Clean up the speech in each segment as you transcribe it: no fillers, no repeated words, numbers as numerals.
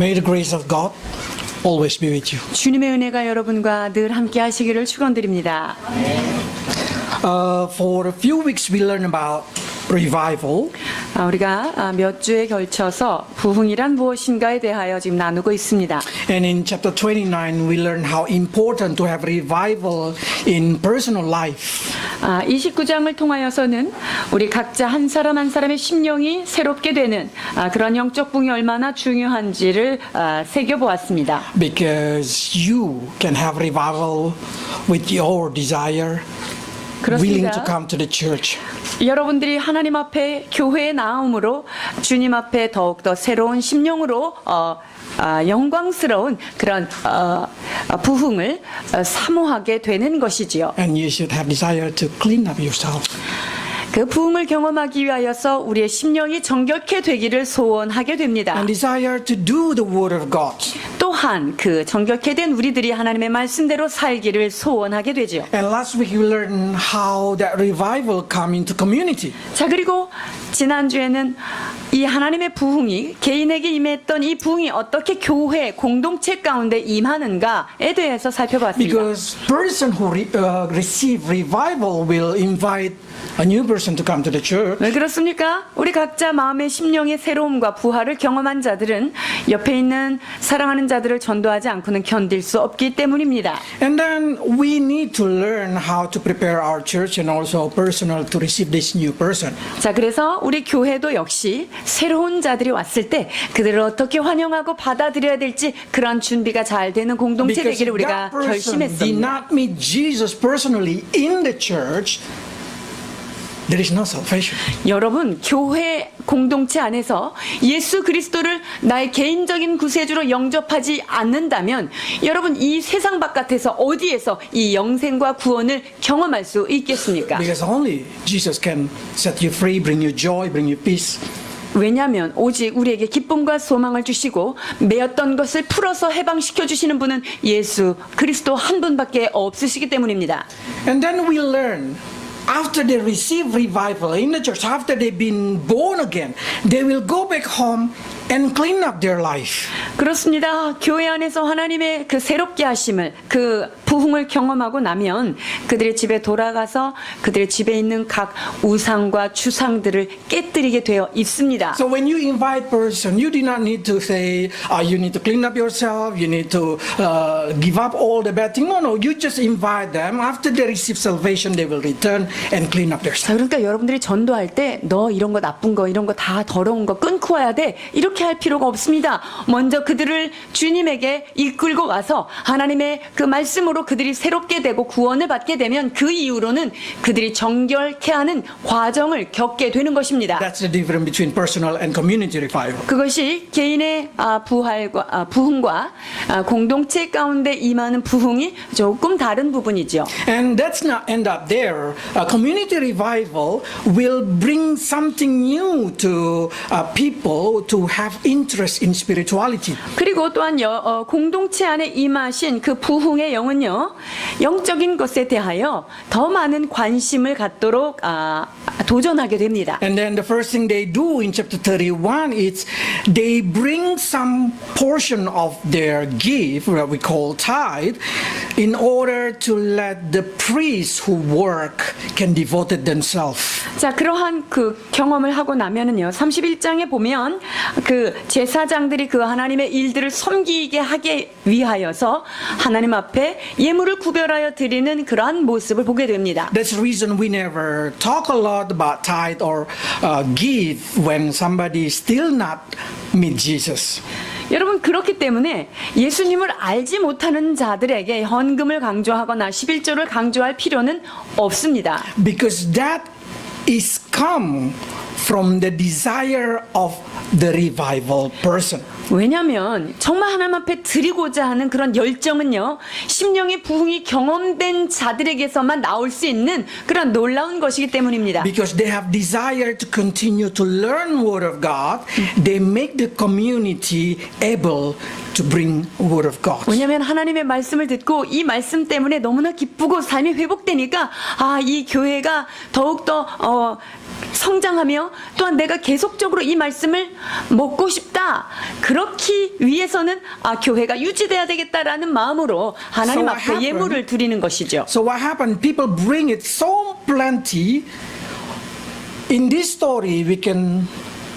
May the grace of God always be with you. 주님의 은혜가 여러분과 늘 함께 하시기를 축원드립니다. For a few weeks we learned about revival. 우리가 몇 주에 걸쳐서 부흥이란 무엇인가에 대하여 지금 나누고 있습니다. And in chapter 29 we learned how important to have revival in personal life. 29장을 통하여서는 우리 각자 한 사람 한 사람의 심령이 새롭게 되는 그런 영적 부흥이 얼마나 중요한지를 새겨보았습니다. Because you can have revival with your desire, willing to 그렇습니다. come to the church. 여러분들이 하나님 앞에 교회에 나옴으로 주님 앞에 더욱더 새로운 심령으로 영광스러운 그런 부흥을 사모하게 되는 것이지요. And you should have desire to clean up yourself. 그 부흥을 경험하기 위하여서 우리의 심령이 정결케 되기를 소원하게 됩니다. And desire to do the word of God. 또한 그 정결케 된 우리들이 하나님의 말씀대로 살기를 소원하게 되지요. And last week we learned how that revival come into community. 자, 그리고 지난주에는 이 하나님의 부흥이 개인에게 임했던 이 부흥이 어떻게 교회 공동체 가운데 임하는가에 대해서 살펴봤습니다. Because person who receive revival will invite a new person to come to the church. 왜 그렇습니까? 우리 각자 마음의 심령의 새로움과 부활을 경험한 자들은 옆에 있는 사랑하는 자들을 전도하지 않고는 견딜 수 없기 때문입니다. And then we need to learn how to prepare our church and also personal to receive this new person. 자, 그래서 우리 교회도 역시 새로운 자들이 왔을 때 그들을 어떻게 환영하고 받아들여야 될지 그런 준비가 잘 되는 공동체 Because 되기를 우리가 that person did 결심했습니다. not meet Jesus personally in the church, there is no salvation. 여러분, 교회 공동체 안에서 예수 그리스도를 나의 개인적인 구세주로 영접하지 않는다면 여러분 이 세상 바깥에서 어디에서 이 영생과 구원을 경험할 수 있겠습니까? Because only Jesus can set you free, bring you joy, bring you peace. 왜냐하면 오직 우리에게 기쁨과 소망을 주시고 매였던 것을 풀어서 해방시켜 주시는 분은 예수 그리스도 한 분밖에 없으시기 때문입니다. And then we learn after they receive revival in the church, after they've been born again, they will go back home and clean up their life. 그렇습니다. 교회 안에서 하나님의 그 새롭게 하심을 그 부흥을 경험하고 나면 그들의 집에 돌아가서 그들의 집에 있는 각 우상과 주상들을 깨뜨리게 되어 있습니다. So when you invite person, you do not need to say, you need to clean up yourself, you need to give up all the bad things. No, no, you just invite them. After they receive salvation, they will return and clean up their 자, self. 그러니까 여러분들이 전도할 때 너 이런 거 나쁜 거 이런 거 다 더러운 거 끊고 와야 돼 이렇게 할 필요가 없습니다. 먼저 그들을 주님에게 이끌고 와서 하나님의 그 말씀으로 그들이 새롭게 되고 구원을 받게 되면 그 이후로는 그들이 정결케 하는 과정을 겪게 되는 것입니다. That's the difference between personal and community revival. 그것이 개인의 부흥과 공동체 가운데 임하는 부흥이 조금 다른 부분이죠. And that's not end up there. Community revival will bring something new to people to have interest in spirituality. 그리고 또한 공동체 안에 임하신 그 부흥의 영은요, 영적인 것에 대하여 더 많은 관심을 갖도록 도전하게 됩니다. And then the first thing they do in chapter 31 is they bring some portion of their gift, what we call tithe, in order to let the priests who work can devote it themselves. 자, 그러한 그 경험을 하고 나면은요, 31장에 보면 그 제사장들이 그 하나님의 일들을 섬기게 하기 위하여서 하나님 앞에 예물을 구별하여 드리는 그러한 모습을 보게 됩니다. That's the reason we never talk a lot about tithe or give when somebody still not meet Jesus. 여러분, 그렇기 때문에 예수님을 알지 못하는 자들에게 헌금을 강조하거나 11조를 강조할 필요는 없습니다. Because that is come from the desire of the revival person. 왜냐하면 정말 하나님 앞에 드리고자 하는 그런 열정은요, 심령의 부흥이 경험된 자들에게서만 나올 수 있는 그런 놀라운 것이기 때문입니다. Because they have desire to continue to learn Word of God, they make the community able to bring Word of God. 왜냐하면 하나님의 말씀을 듣고 이 말씀 때문에 너무나 기쁘고 삶이 회복되니까 이 교회가 더욱더 성장하며 또한 내가 계속적으로 이 말씀을 먹고 싶다. 그렇기 위해서는 교회가 유지돼야 되겠다라는 마음으로 하나님 So 앞에 what 예물을 드리는 것이죠. So what happened? People bring it so plenty. In this story, we can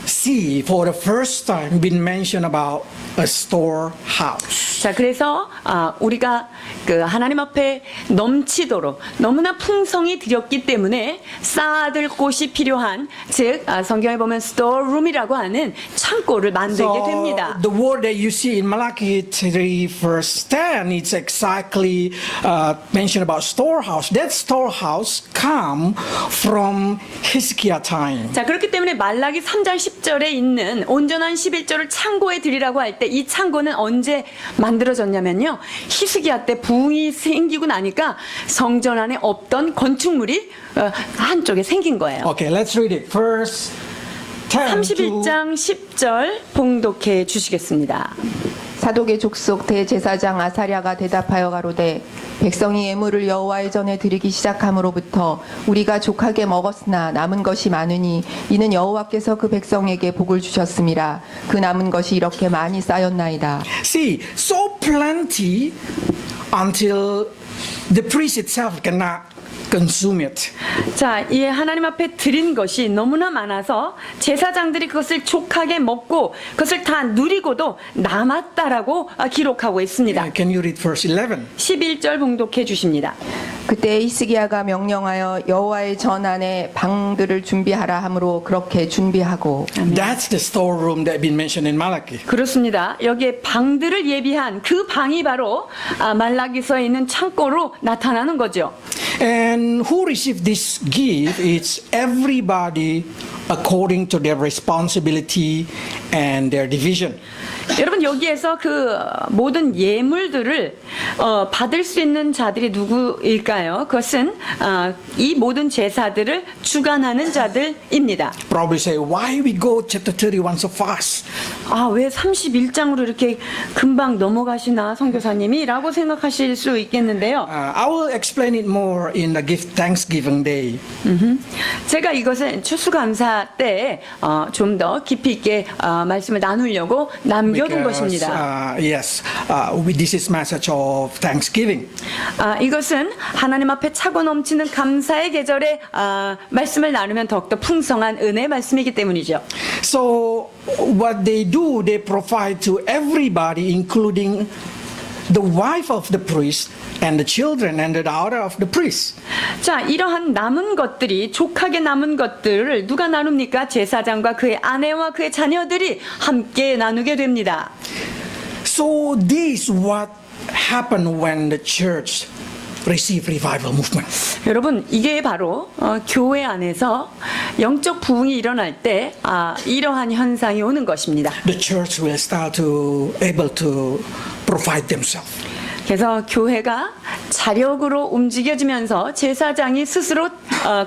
see for the first time been mentioned about a storehouse. 자, 그래서 우리가 그 하나님 앞에 넘치도록 너무나 풍성히 드렸기 때문에 쌓아둘 곳이 필요한, 즉 성경에 보면 storeroom이라고 하는 창고를 만들게 됩니다. The word that you see in Malachi 3 verse 10, it's exactly mentioned about storehouse. That storehouse come from Hezekiah time. 자, 그렇기 때문에 말라기 3장 10절에 있는 온전한 11조를 창고에 드리라고 할 때 이 창고는 언제 만들어졌냐면요, 히스기야 때 부흥이 생기고 나니까 성전 안에 없던 건축물이 한쪽에 생긴 거예요. Okay, let's read it. Verse 10 to 31장 10절 봉독해 주시겠습니다. 사독의 족속 대제사장 아사랴가 대답하여 가로되 백성이 예물을 여호와의 전에 드리기 시작함으로부터 우리가 족하게 먹었으나 남은 것이 많으니 이는 여호와께서 그 백성에게 복을 주셨음이라. 그 남은 것이 이렇게 많이 쌓였나이다. See, so plenty until the priest itself cannot consume it. 자, 이 하나님 앞에 드린 것이 너무나 많아서 제사장들이 그것을 족하게 먹고 그것을 다 누리고도 남았다라고 기록하고 있습니다. Can you read verse 11? 11절 봉독해 주십니다. 그때 히스기야가 명령하여 여호와의 전 안에 방들을 준비하라 하므로 그렇게 준비하고. That's the storeroom that been mentioned in Malachi. 그렇습니다. 여기에 방들을 예비한 그 방이 바로 말라기서에 있는 창고로 나타나는 거죠. And who received this gift? It's everybody according to their responsibility and their division. 여러분, 여기에서 그 모든 예물들을 받을 수 있는 자들이 누구일까요? 그것은 이 모든 제사들을 주관하는 자들입니다. Probably say, why we go chapter 31 so fast? 왜 31장으로 이렇게 금방 넘어가시나 선교사님이? 라고 생각하실 수 있겠는데요. I will explain it more in the gift Thanksgiving Day. 제가 이것은 추수감사 때 좀 더 깊이 있게 말씀을 나누려고 남겨둔 것입니다. Yes, this is message of Thanksgiving. 이것은 하나님 앞에 차고 넘치는 감사의 계절에 말씀을 나누면 더욱더 풍성한 은혜의 말씀이기 때문이죠. So what they do, they provide to everybody, including the wife of the priest and the children and the daughter of the priest. 자, 이러한 남은 것들이, 족하게 남은 것들을 누가 나눕니까? 제사장과 그의 아내와 그의 자녀들이 함께 나누게 됩니다. So this what happened when the church received revival movement. 여러분, 이게 바로 교회 안에서 영적 부흥이 일어날 때 이러한 현상이 오는 것입니다. The church will start to able to provide themselves. 그래서 교회가 자력으로 움직여지면서 제사장이 스스로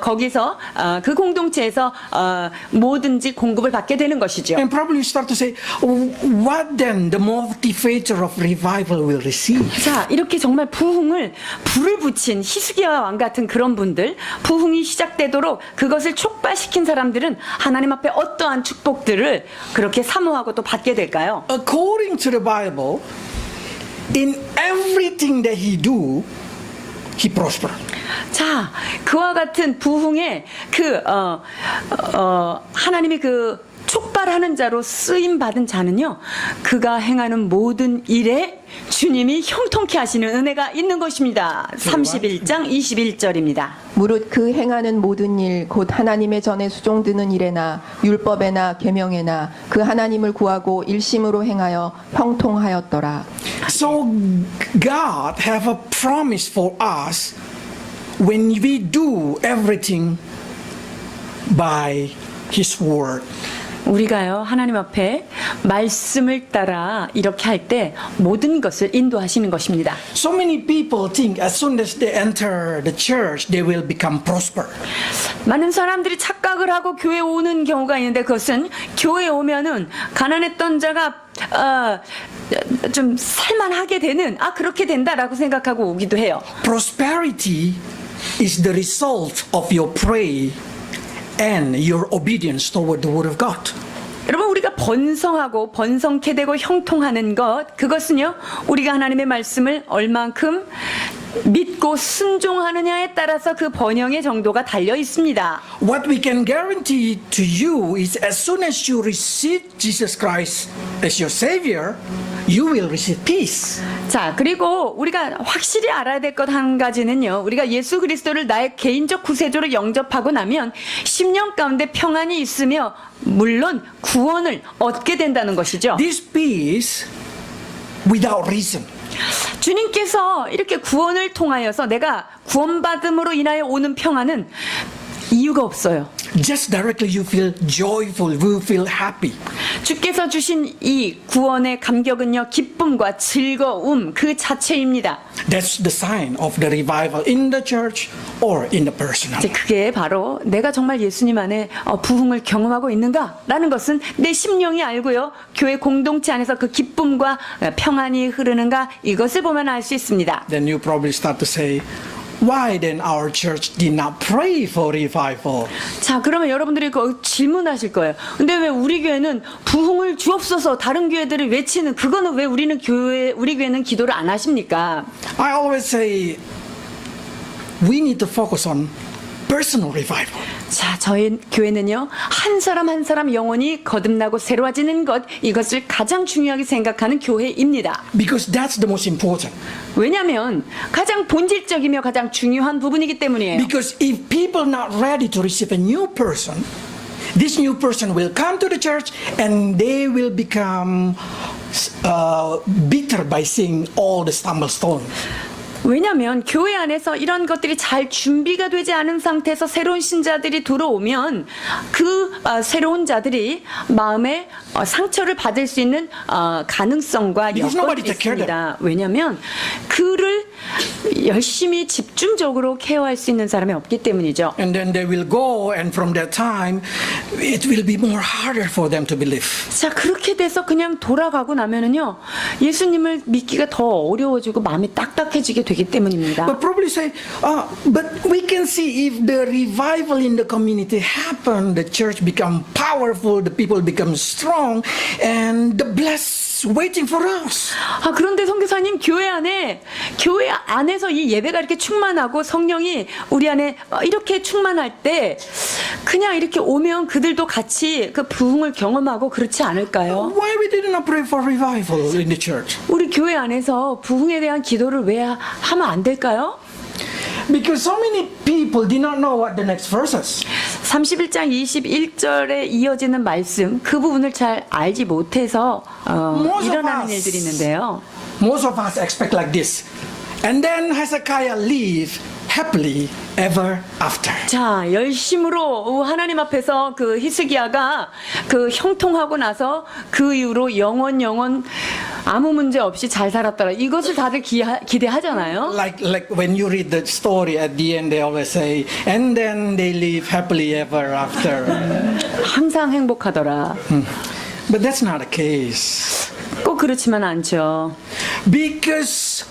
거기서 그 공동체에서 뭐든지 공급을 받게 되는 것이죠. And probably you start to say, what then the motivator of revival will receive? 자, 이렇게 정말 부흥을 불을 붙인 히스기야 왕 같은 그런 분들, 부흥이 시작되도록 그것을 촉발시킨 사람들은 하나님 앞에 어떠한 축복들을 그렇게 사모하고 또 받게 될까요? According to the Bible, in everything that he do, he prosper. 자, 그와 같은 부흥의 하나님이 그 촉발하는 자로 쓰임 받은 자는요, 그가 행하는 모든 일에 주님이 형통케 하시는 은혜가 있는 것입니다. 31장 21절입니다. 무릇 그 행하는 모든 일 곧 하나님의 전에 수종드는 일에나 율법에나 계명에나 그 하나님을 구하고 일심으로 행하여 형통하였더라. So God have a promise for us when we do everything by His word. 우리가요, 하나님 앞에 말씀을 따라 이렇게 할 때 모든 것을 인도하시는 것입니다. So many people think as soon as they enter the church, they will become prosper. 많은 사람들이 착각을 하고 교회에 오는 경우가 있는데, 그것은 교회에 오면은 가난했던 자가 좀 살만하게 되는, 그렇게 된다라고 생각하고 오기도 해요. Prosperity is the result of your pray and your obedience toward the word of God. 여러분 우리가 번성하고 번성케 되고 형통하는 것 그것은요 우리가 하나님의 말씀을 얼만큼 믿고 순종하느냐에 따라서 그 번영의 정도가 달려 있습니다. What we can guarantee to you is as soon as you receive Jesus Christ as your Savior, you will receive peace. 자, 그리고 우리가 확실히 알아야 될 것 한 가지는요. 우리가 예수 그리스도를 나의 개인적 구세주로 영접하고 나면 10년 가운데 평안이 있으며 물론 구원을 얻게 된다는 것이죠. This peace without reason. 주님께서 이렇게 구원을 통하여서 내가 구원받음으로 인하여 오는 평안은 이유가 없어요. Just directly you feel joyful, you feel happy. 주께서 주신 이 구원의 감격은요, 기쁨과 즐거움 그 자체입니다. That's the sign of the revival in the church or in the personal. 이제 그게 바로 내가 정말 예수님 안에 부흥을 경험하고 있는가라는 것은 내 심령이 알고요, 교회 공동체 안에서 그 기쁨과 평안이 흐르는가 이것을 보면 알 수 있습니다. Then you probably start to say, why then our church did not pray for revival? 자, 그러면 여러분들이 질문하실 거예요. 근데 왜 우리 교회는 부흥을 주옵소서 다른 교회들이 외치는 그거는 왜 우리 교회는 기도를 안 하십니까? I always say, we need to focus on personal revival. 자, 저희 교회는요, 한 사람 한 사람 영혼이 거듭나고 새로워지는 것, 이것을 가장 중요하게 생각하는 교회입니다. Because that's the most important. 왜냐하면 가장 본질적이며 가장 중요한 부분이기 때문이에요. Because if people not ready to receive a new person, this new person will come to the church and they will become bitter by seeing all the stumble stones. 왜냐하면 교회 안에서 이런 것들이 잘 준비가 되지 않은 상태에서 새로운 신자들이 들어오면 그 새로운 자들이 마음에 상처를 받을 수 있는 가능성과 Because 여건이 nobody take care of 있습니다. 왜냐하면 그를 열심히 집중적으로 케어할 수 있는 사람이 없기 때문이죠. And then they will go, and from that time, it will be more harder for them to believe. 자, 그렇게 돼서 그냥 돌아가고 나면은요, 예수님을 믿기가 더 어려워지고 마음이 딱딱해지게 되기 때문입니다. But probably say, but we can see if the revival in the community happen, the church become powerful, the people become strong, and the blessed waiting for us. 그런데 선교사님 교회 안에서 이 예배가 이렇게 충만하고 성령이 우리 안에 이렇게 충만할 때 그냥 이렇게 오면 그들도 같이 그 부흥을 경험하고 그렇지 않을까요? Why we did not pray for revival in the church? 우리 교회 안에서 부흥에 대한 기도를 왜 하면 안 될까요? Because so many people did not know what the next verse is. 31장 21절에 이어지는 말씀 그 부분을 잘 알지 못해서 일어나는 일들이 있는데요. Most of us expect like this. And then Hezekiah lived happily ever after. 자, 열심으로 하나님 앞에서 그 히스기야가 그 형통하고 나서 그 이후로 영원 아무 문제 없이 잘 살았더라. 이것을 다들 기대하잖아요. Like when you read the story at the end, they always say, and then they live happily ever after. 항상 행복하더라. But that's not the case. 꼭 그렇지만 않죠. Because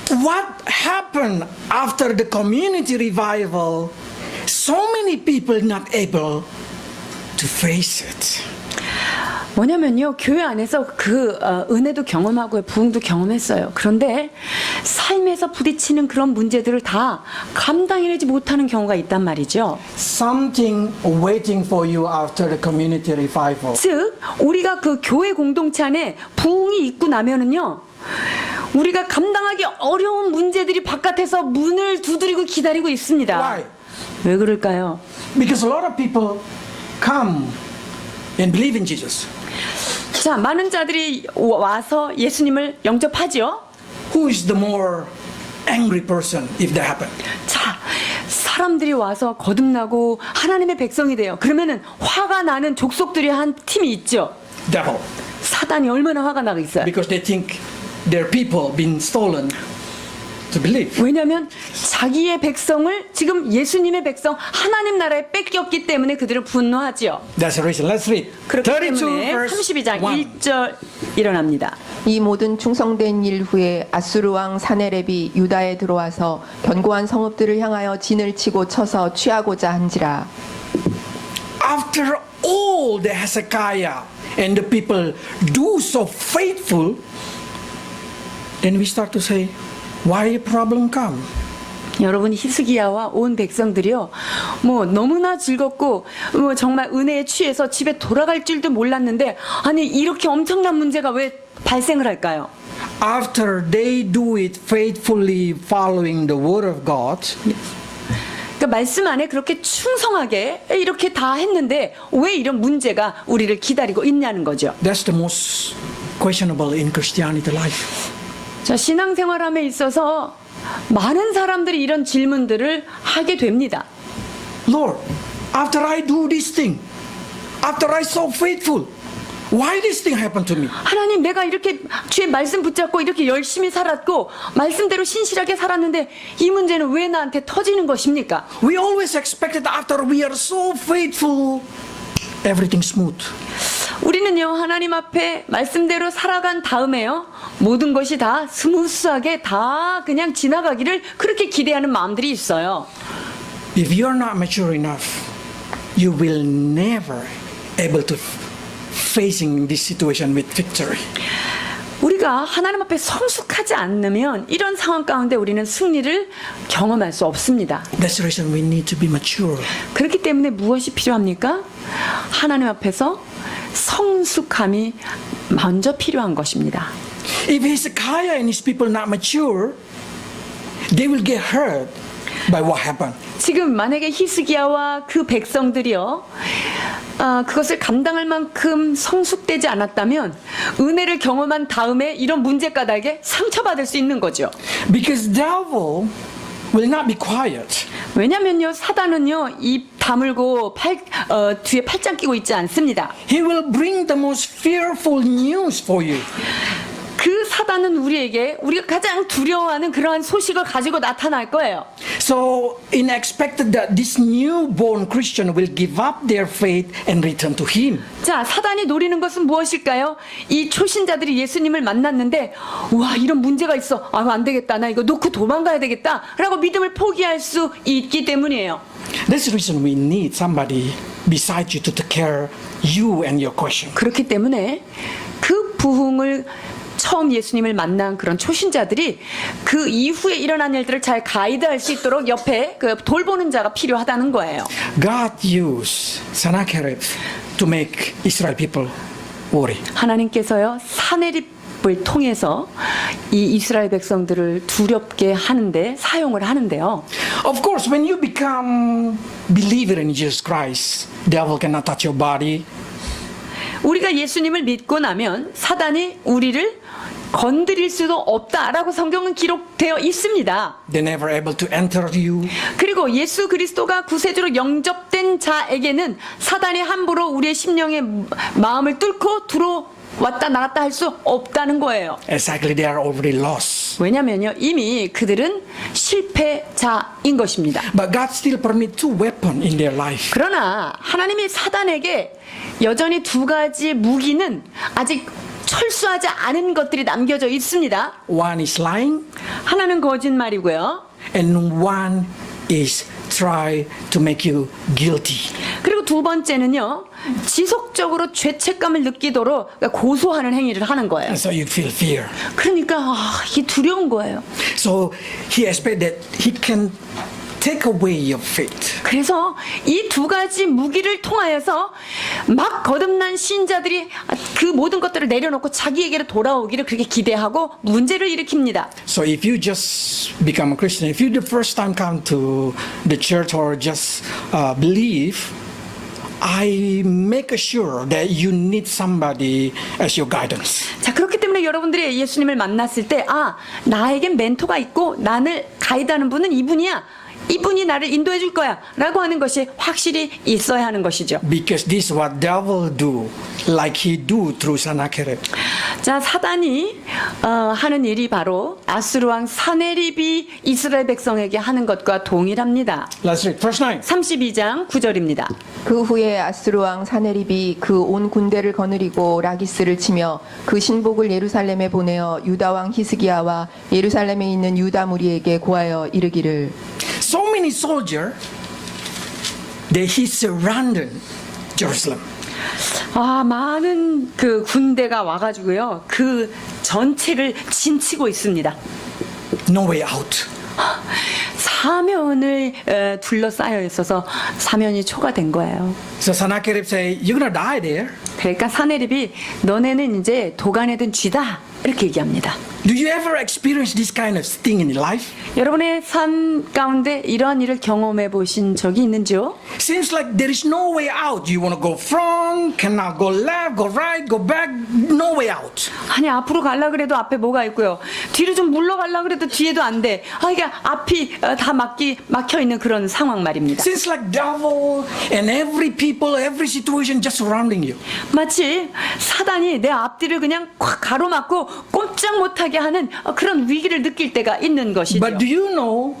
what happened after the community revival, so many people not able to face it. 뭐냐면요, 교회 안에서 그 은혜도 경험하고 부흥도 경험했어요. 그런데 삶에서 부딪히는 그런 문제들을 다 감당해내지 못하는 경우가 있단 말이죠. Something waiting for you after the community revival. 즉, 우리가 그 교회 공동체 안에 부흥이 있고 나면은요, 우리가 감당하기 어려운 문제들이 바깥에서 문을 두드리고 기다리고 있습니다. Why? 왜 그럴까요? Because a lot of people come and believe in Jesus. 자, 많은 자들이 와서 예수님을 영접하죠. Who is the more angry person if that happen? 자, 사람들이 와서 거듭나고 하나님의 백성이 돼요. 그러면은 화가 나는 족속들이 한 팀이 있죠. Devil. 사단이 얼마나 화가 나고 있어요. Because they think their people been stolen to believe. 왜냐하면 자기의 백성을 지금 예수님의 백성 하나님 나라에 뺏겼기 때문에 그들은 분노하지요. That's the reason. Let's read. 그렇기 32 때문에 verse 32장 1. 1절 일어납니다. 이 모든 충성된 일 후에 아수르 왕 사네렙이 유다에 들어와서 견고한 성읍들을 향하여 진을 치고 쳐서 취하고자 한지라. after all the Hezekiah and the people do so faithful, then we start to say, why a problem come? 여러분 히스기야와 온 백성들이요, 뭐 너무나 즐겁고 뭐 정말 은혜에 취해서 집에 돌아갈 줄도 몰랐는데, 아니 이렇게 엄청난 문제가 왜 발생을 할까요? After they do it faithfully following the word of God, 그러니까 말씀 안에 그렇게 충성하게 이렇게 다 했는데 왜 이런 문제가 우리를 기다리고 있냐는 거죠. that's the most questionable in Christianity life. 자, 신앙생활함에 있어서 많은 사람들이 이런 질문들을 하게 됩니다. Lord, after I do this thing, after I so faithful, why this thing happened to me? 하나님, 내가 이렇게 주의 말씀 붙잡고 이렇게 열심히 살았고 말씀대로 신실하게 살았는데 이 문제는 왜 나한테 터지는 것입니까? We always expected after we are so faithful, everything smooth. 우리는요, 하나님 앞에 말씀대로 살아간 다음에요, 모든 것이 다 스무스하게 다 그냥 지나가기를 그렇게 기대하는 마음들이 있어요. If you are not mature enough, you will never able to facing this situation with victory. 우리가 하나님 앞에 성숙하지 않으면 이런 상황 가운데 우리는 승리를 경험할 수 없습니다. That's the reason we need to be mature. 그렇기 때문에 무엇이 필요합니까? 하나님 앞에서 성숙함이 먼저 필요한 것입니다. If Hezekiah and his people not mature, they will get hurt by what happened. 지금 만약에 히스기야와 그 백성들이요, 그것을 감당할 만큼 성숙되지 않았다면 은혜를 경험한 다음에 이런 문제 까닭에 상처받을 수 있는 거죠. Because devil will not be quiet. 왜냐면요, 사단은요 입 다물고 뒤에 팔짱 끼고 있지 않습니다. He will bring the most fearful news for you. 그 사단은 우리에게 우리가 가장 두려워하는 그러한 소식을 가지고 나타날 거예요. So, in expected that this newborn Christian will give up their faith and return to Him. 자, 사단이 노리는 것은 무엇일까요? 이 초신자들이 예수님을 만났는데, 와, 이런 문제가 있어. 아, 안 되겠다. 나 이거 놓고 도망가야 되겠다. 라고 믿음을 포기할 수 있기 때문이에요. That's the reason we need somebody beside you to take care you and your question. 그렇기 때문에 그 부흥을 처음 예수님을 만난 그런 초신자들이 그 이후에 일어난 일들을 잘 가이드할 수 있도록 옆에 그 돌보는 자가 필요하다는 거예요. God used Sennacherib to make Israel people worry. 하나님께서요, 사내립을 통해서 이 이스라엘 백성들을 두렵게 하는데 사용을 하는데요. Of course, when you become believer in Jesus Christ, devil cannot touch your body. 우리가 예수님을 믿고 나면 사단이 우리를 건드릴 수도 없다라고 성경은 기록되어 있습니다. They're never able to enter you. 그리고 예수 그리스도가 구세주로 영접된 자에게는 사단이 함부로 우리의 심령의 마음을 뚫고 들어왔다 나갔다 할 수 없다는 거예요. Exactly, they are already lost. 왜냐면요, 이미 그들은 실패자인 것입니다. But God still permit two weapons in their life. 그러나 하나님이 사단에게 여전히 두 가지 무기는 아직 철수하지 않은 것들이 남겨져 있습니다. One is lying, 하나는 거짓말이고요. and one is try to make you guilty. 그리고 두 번째는요, 지속적으로 죄책감을 느끼도록 고소하는 행위를 하는 거예요. And so you feel fear. 그러니까 이게 두려운 거예요. So he expect that he can take away your faith. 그래서 이 두 가지 무기를 통하여서 막 거듭난 신자들이 그 모든 것들을 내려놓고 자기에게로 돌아오기를 그렇게 기대하고 문제를 일으킵니다. So if you just become a Christian, if you the first time come to the church or just believe, I make sure that you need somebody as your guidance. 자, 그렇기 때문에 여러분들이 예수님을 만났을 때, 나에겐 멘토가 있고 나를 가이드하는 분은 이분이야. 이분이 나를 인도해 줄 거야 라고 하는 것이 확실히 있어야 하는 것이죠. Because this is what devil do, like he do through Sennacherib. 자, 사단이 하는 일이 바로 아수르 왕 사네립이 이스라엘 백성에게 하는 것과 동일합니다. Let's read verse 9. 32장 9절입니다. 그 후에 아스루 왕 사네립이 그 온 군대를 거느리고 라기스를 치며 그 신복을 예루살렘에 보내어 유다 왕 히스기야와 예루살렘에 있는 유다 무리에게 고하여 이르기를 So many soldiers that he surrounded Jerusalem. 많은 그 군대가 와가지고요. 그 전체를 진치고 있습니다. No way out. 사면을 둘러싸여 있어서 사면이 초과된 거예요. So Sennacherib say, you're gonna die there. 그러니까 사내립이 너네는 이제 도간에 든 쥐다 이렇게 얘기합니다. Do you ever experience this kind of thing in your life? 여러분의 삶 가운데 이러한 일을 경험해 보신 적이 있는지요? Seems like there is no way out. You want to go front, cannot go left, go right, go back, no way out. 아니 앞으로 가려 그래도 앞에 뭐가 있고요. 뒤로 좀 물러가려 그래도 뒤에도 안 돼. 이게 앞이 다 막혀 있는 그런 상황 말입니다. Seems like devil and every people, every situation just surrounding you. 마치 사단이 내 앞뒤를 그냥 콱 가로막고 꼼짝 못하게 하는 그런 위기를 느낄 때가 있는 것이죠. But do you know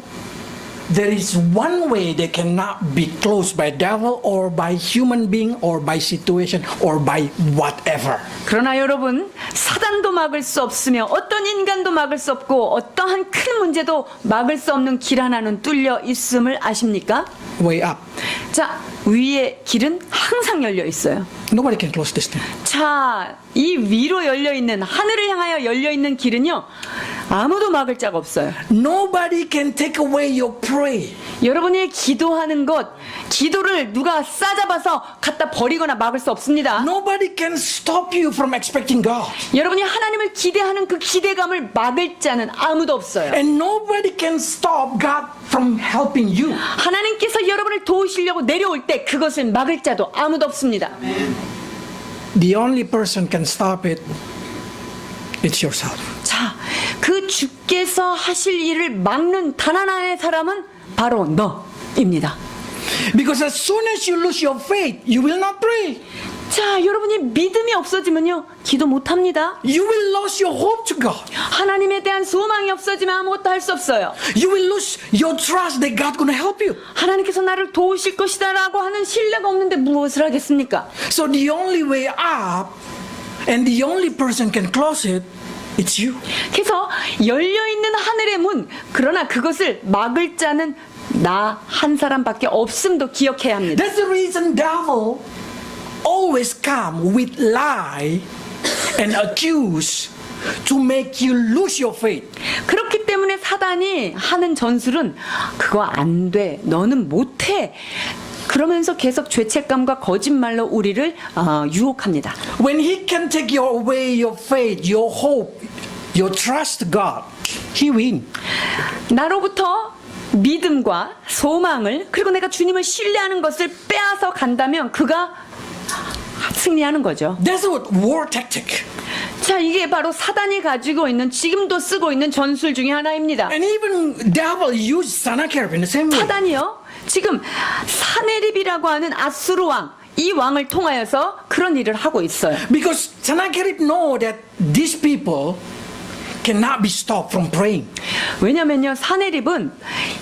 there is one way they cannot be closed by devil or by human being or by situation or by whatever. 그러나 여러분, 사단도 막을 수 없으며 어떤 인간도 막을 수 없고 어떠한 큰 문제도 막을 수 없는 길 하나는 뚫려 있음을 아십니까? Way up. 자, 위에 길은 항상 열려 있어요. Nobody can close this thing. 자, 이 위로 열려 있는 하늘을 향하여 열려 있는 길은요. 아무도 막을 자가 없어요. Nobody can take away your prayer. 여러분이 기도하는 것, 기도를 누가 싸잡아서 갖다 버리거나 막을 수 없습니다. Nobody can stop you from expecting God. 여러분이 하나님을 기대하는 그 기대감을 막을 자는 아무도 없어요. And nobody can stop God from helping you. 하나님께서 여러분을 도우시려고 내려올 때 그것을 막을 자도 아무도 없습니다. The only person can stop it, it's yourself. 자, 그 주께서 하실 일을 막는 단 하나의 사람은 바로 너입니다. Because as soon as you lose your faith, you will not pray. 자, 여러분이 믿음이 없어지면요, 기도 못합니다. You will lose your hope to God. 하나님에 대한 소망이 없어지면 아무것도 할 수 없어요. You will lose your trust that God's going to help you. 하나님께서 나를 도우실 것이다라고 하는 신뢰가 없는데 무엇을 하겠습니까? So the only way up and the only person can close it, it's you. 그래서 열려있는 하늘의 문, 그러나 그것을 막을 자는 나 한 사람밖에 없음도 기억해야 합니다. That's the reason devil always come with lie and accuse to make you lose your faith. 그렇기 때문에 사단이 하는 전술은 그거 안 돼, 너는 못해, 그러면서 계속 죄책감과 거짓말로 우리를 유혹합니다. When he can take away your faith, your hope, your trust God, he win. 나로부터 믿음과 소망을, 그리고 내가 주님을 신뢰하는 것을 빼앗아 간다면 그가 승리하는 거죠. That's what war tactic. 자, 이게 바로 사단이 가지고 있는, 지금도 쓰고 있는 전술 중에 하나입니다. And even devil used Sennacherib in the same way. 사단이요, 지금 사네립이라고 하는 아수르 왕, 이 왕을 통하여서 그런 일을 하고 있어요. Because Sennacherib know that these people cannot be stopped from praying. 왜냐면요, 사네립은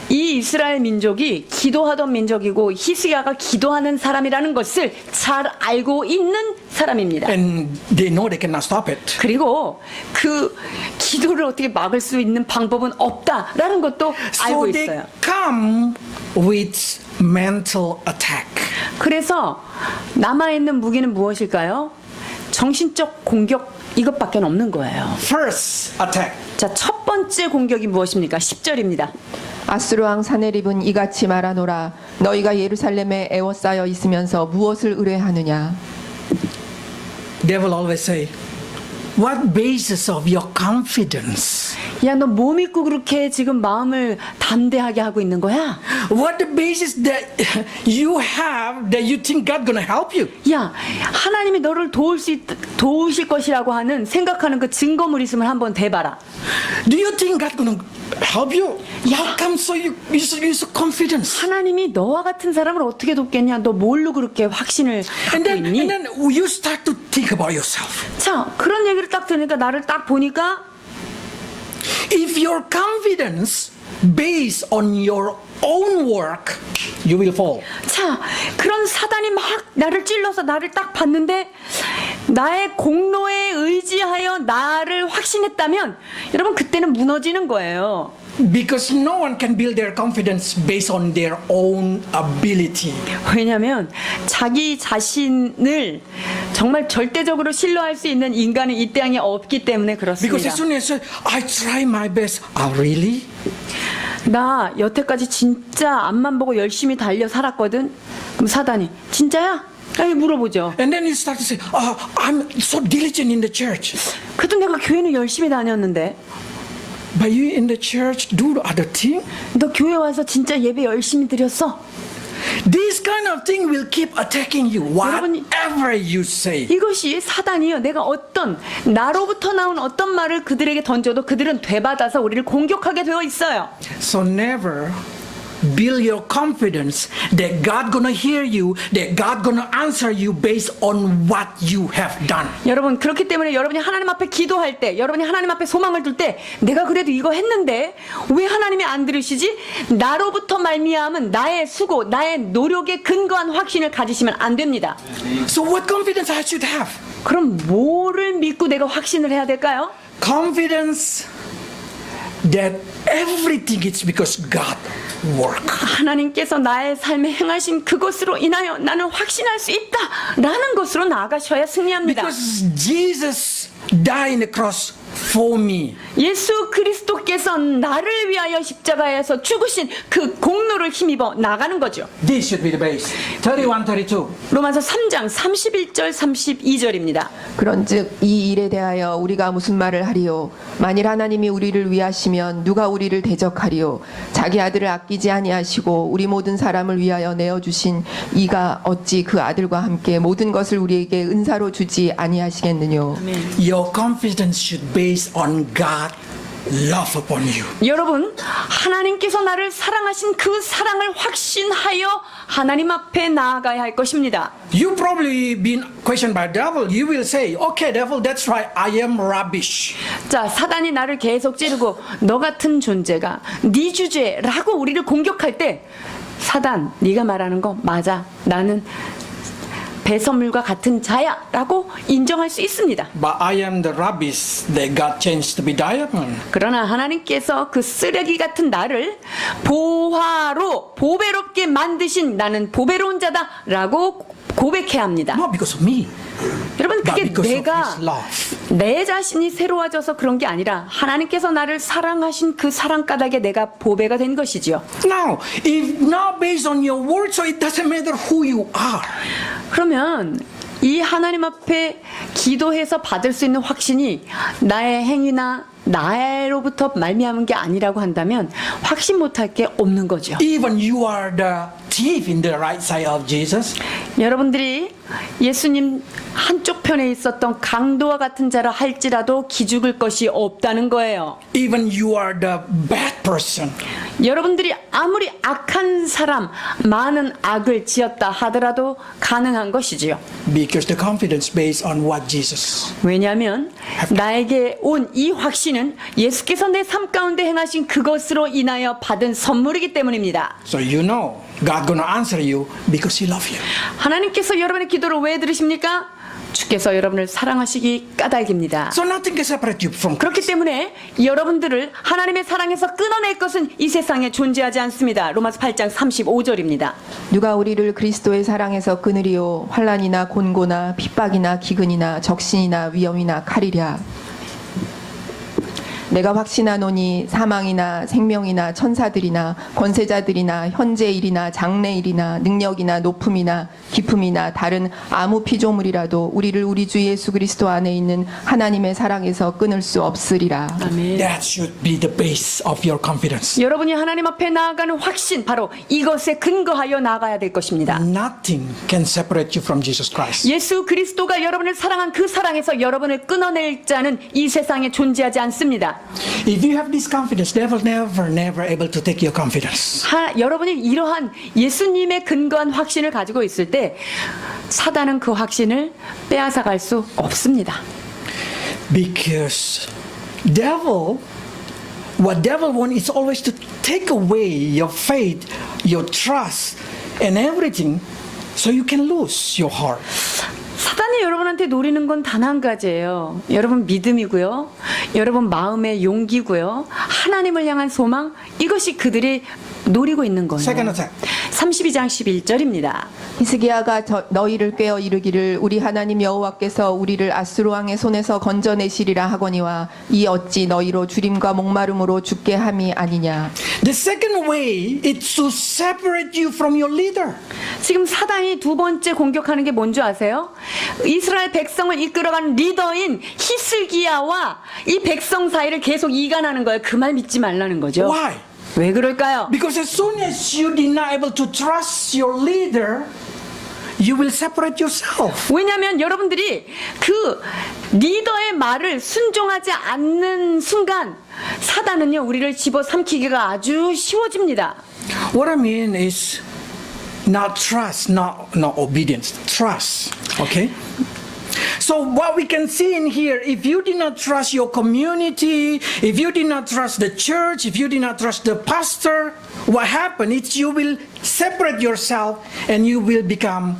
이 이스라엘 민족이 기도하던 민족이고 히스기야가 기도하는 사람이라는 것을 잘 알고 있는 사람입니다. And they know they cannot stop it. 그리고 그 기도를 어떻게 막을 수 있는 방법은 없다라는 것도 So 알고 they 있어요. come with mental attack. 그래서 남아있는 무기는 무엇일까요? 정신적 공격, 이것밖에 없는 거예요. First attack. 자, 첫 번째 공격이 무엇입니까? 10절입니다. 아수르 왕 사네립은 이같이 말하노라. 너희가 예루살렘에 애워싸여 있으면서 무엇을 의뢰하느냐. Devil always say, what basis of your confidence? 야, 너 뭐 믿고 그렇게 지금 마음을 담대하게 하고 있는 거야? What the basis that you have that you think God gonna help you? 야, 하나님이 너를 도우실 것이라고 하는 생각하는 그 증거물 있으면 한번 대봐라. Do you think God gonna help you? How come so you so confident? 하나님이 너와 같은 사람을 어떻게 돕겠냐? 너 뭘로 그렇게 확신을 And 갖고 있니? then you start to think about yourself. 자, 그런 얘기를 딱 들으니까 나를 딱 보니까 If your confidence based on your own work, you will fall. 자, 그런 사단이 막 나를 찔러서 나를 딱 봤는데 나의 공로에 의지하여 나를 확신했다면 여러분 그때는 무너지는 거예요. Because no one can build their confidence based on their own ability. 왜냐하면 자기 자신을 정말 절대적으로 신뢰할 수 있는 인간은 이 땅에 없기 때문에 Because 그렇습니다. as soon as I try my best, really? 나 여태까지 진짜 앞만 보고 열심히 달려 살았거든. 그럼 사단이 진짜야? 아니 물어보죠. And then you start to say, I'm so diligent in the church. 그래도 내가 교회는 열심히 다녔는데 But you in the church do other thing? 너 교회 와서 진짜 예배 열심히 드렸어? This kind of thing will keep attacking you. 여러분이- Whatever you say. 이것이 사단이요. 내가 나로부터 나온 어떤 말을 그들에게 던져도 그들은 되받아서 우리를 공격하게 되어 있어요. So never build your confidence that God gonna hear you, that God gonna answer you based on what you have done. 여러분 그렇기 때문에 여러분이 하나님 앞에 기도할 때 여러분이 하나님 앞에 소망을 둘 때 내가 그래도 이거 했는데 왜 하나님이 안 들으시지? 나로부터 말미암은 나의 수고 나의 노력에 근거한 확신을 가지시면 안 됩니다. So what confidence I should have? 그럼 뭐를 믿고 내가 확신을 해야 될까요? Confidence that everything is because God work. 하나님께서 나의 삶에 행하신 그것으로 인하여 나는 확신할 수 있다라는 것으로 나아가셔야 승리합니다. Because Jesus died in the cross for me. 예수 그리스도께서 나를 위하여 십자가에서 죽으신 그 공로를 힘입어 나가는 거죠. This should be the base. 31, 32. 로마서 3장 31절 32절입니다. 그런즉 이 일에 대하여 우리가 무슨 말을 하리요? 만일 하나님이 우리를 위하시면 누가 우리를 대적하리요? 자기 아들을 아끼지 아니하시고 우리 모든 사람을 위하여 내어 주신 이가 어찌 그 아들과 함께 모든 것을 우리에게 은사로 주지 아니하시겠느뇨? Your confidence should base on God love upon you. 여러분 하나님께서 나를 사랑하신 그 사랑을 확신하여 하나님 앞에 나아가야 할 것입니다. You probably been questioned by devil. You will say, okay, devil, that's right. I am rubbish. 자 사단이 나를 계속 찌르고 너 같은 존재가 네 주제라고 우리를 공격할 때 사단 네가 말하는 거 맞아 나는 배설물과 같은 자야라고 인정할 수 있습니다. But I am the rubbish that God changed to be diamond. 그러나 하나님께서 그 쓰레기 같은 나를 보화로 보배롭게 만드신 나는 보배로운 자다라고 고백해야 합니다. Not because of me, 여러분 but 그게 because of 내가 His love. 내 자신이 새로워져서 그런 게 아니라 하나님께서 나를 사랑하신 그 사랑 까닭에 내가 보배가 된 것이지요. Now, if not based on your word, so it doesn't matter who you are. 그러면 이 하나님 앞에 기도해서 받을 수 있는 확신이 나의 행위나 나로부터 말미암은 게 아니라고 한다면 확신 못할 게 없는 거죠. Even you are the thief in the right side of Jesus. 여러분들이 예수님 한쪽 편에 있었던 강도와 같은 자라 할지라도 기죽을 것이 없다는 거예요. Even you are the bad person. 여러분들이 아무리 악한 사람, 많은 악을 지었다 하더라도 가능한 것이지요. Because the confidence based on what Jesus. 왜냐하면 나에게 온 이 확신은 예수께서 내 삶 가운데 행하신 그것으로 인하여 받은 선물이기 때문입니다. So you know God gonna answer you because He loves you. 하나님께서 여러분의 기도를 왜 들으십니까? 주께서 여러분을 사랑하시기 까닭입니다. So nothing can separate you from 그렇기 Christ. 때문에 여러분들을 하나님의 사랑에서 끊어낼 것은 이 세상에 존재하지 않습니다. 로마서 8장 35절입니다. 누가 우리를 그리스도의 사랑에서 끊으리요? 환난이나 곤고나 핍박이나 기근이나 적신이나 위험이나 칼이랴. 내가 확신하노니 사망이나 생명이나 천사들이나 권세자들이나 현재 일이나 장래 일이나 능력이나 높음이나 깊음이나 다른 아무 피조물이라도 우리를 우리 주 예수 그리스도 안에 있는 하나님의 사랑에서 끊을 수 없으리라. 아멘. That should be the base of your confidence. 여러분이 하나님 앞에 나아가는 확신 바로 이것에 근거하여 나아가야 될 것입니다. Nothing can separate you from Jesus Christ. 예수 그리스도가 여러분을 사랑한 그 사랑에서 여러분을 끊어낼 자는 이 세상에 존재하지 않습니다. If you have this confidence, devil never able to take your confidence. 여러분이 이러한 예수님의 근거한 확신을 가지고 있을 때 사단은 그 확신을 빼앗아 갈 수 없습니다. Because what devil wants is always to take away your faith, your trust, and everything, so you can lose your heart. 사단이 여러분한테 노리는 건 단 한 가지예요. 여러분 믿음이고요. 여러분 마음의 용기고요. 하나님을 향한 소망, 이것이 그들이 노리고 있는 거예요. Second attack. 32장 11절입니다. 히스기야가 너희를 꿰어 이르기를 우리 하나님 여호와께서 우리를 아수르 왕의 손에서 건져내시리라 하거니와 이 어찌 너희로 주림과 목마름으로 죽게 함이 아니냐. The second way is to separate you from your leader. 지금 사단이 두 번째 공격하는 게 뭔지 아세요? 이스라엘 백성을 이끌어가는 리더인 히스기야와 이 백성 사이를 계속 이간하는 거예요. 그 말 믿지 말라는 거죠. Why? 왜 그럴까요? Because as soon as you are not able to trust your leader, you will separate yourself. 왜냐하면 여러분들이 그 리더의 말을 순종하지 않는 순간 사단은요 우리를 집어삼키기가 아주 쉬워집니다. What I mean is not trust, not obedience. Trust. Okay? So what we can see in here, if you did not trust your community, if you did not trust the church, if you did not trust the pastor, what happened is you will separate yourself and you will become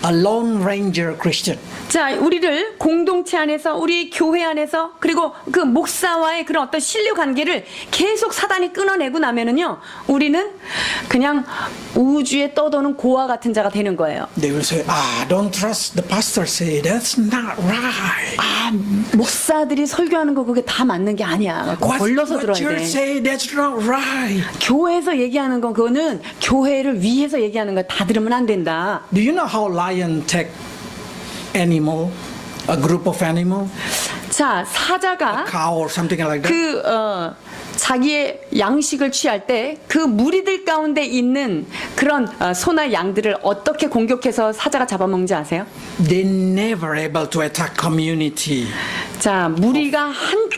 a lone ranger Christian. 자, 우리를 공동체 안에서, 우리 교회 안에서, 그리고 그 목사와의 그런 어떤 신뢰 관계를 계속 사단이 끊어내고 나면은요, 우리는 그냥 우주에 떠도는 고아 같은 자가 되는 거예요. They will say, don't trust the pastor. Say, that's not right. 목사들이 설교하는 거 그게 다 맞는 게 아니야. 걸러서 What 들어야 church 돼. say, that's not right. 교회에서 얘기하는 거 그거는 교회를 위해서 얘기하는 거 다 들으면 안 된다. Do you know how lion take animal, a group of animal, 자, 사자가 cow or something like that? 자기의 양식을 취할 때 그 무리들 가운데 있는 그런 소나 양들을 어떻게 공격해서 사자가 잡아먹는지 아세요? They never able to attack community. 자, 무리가 한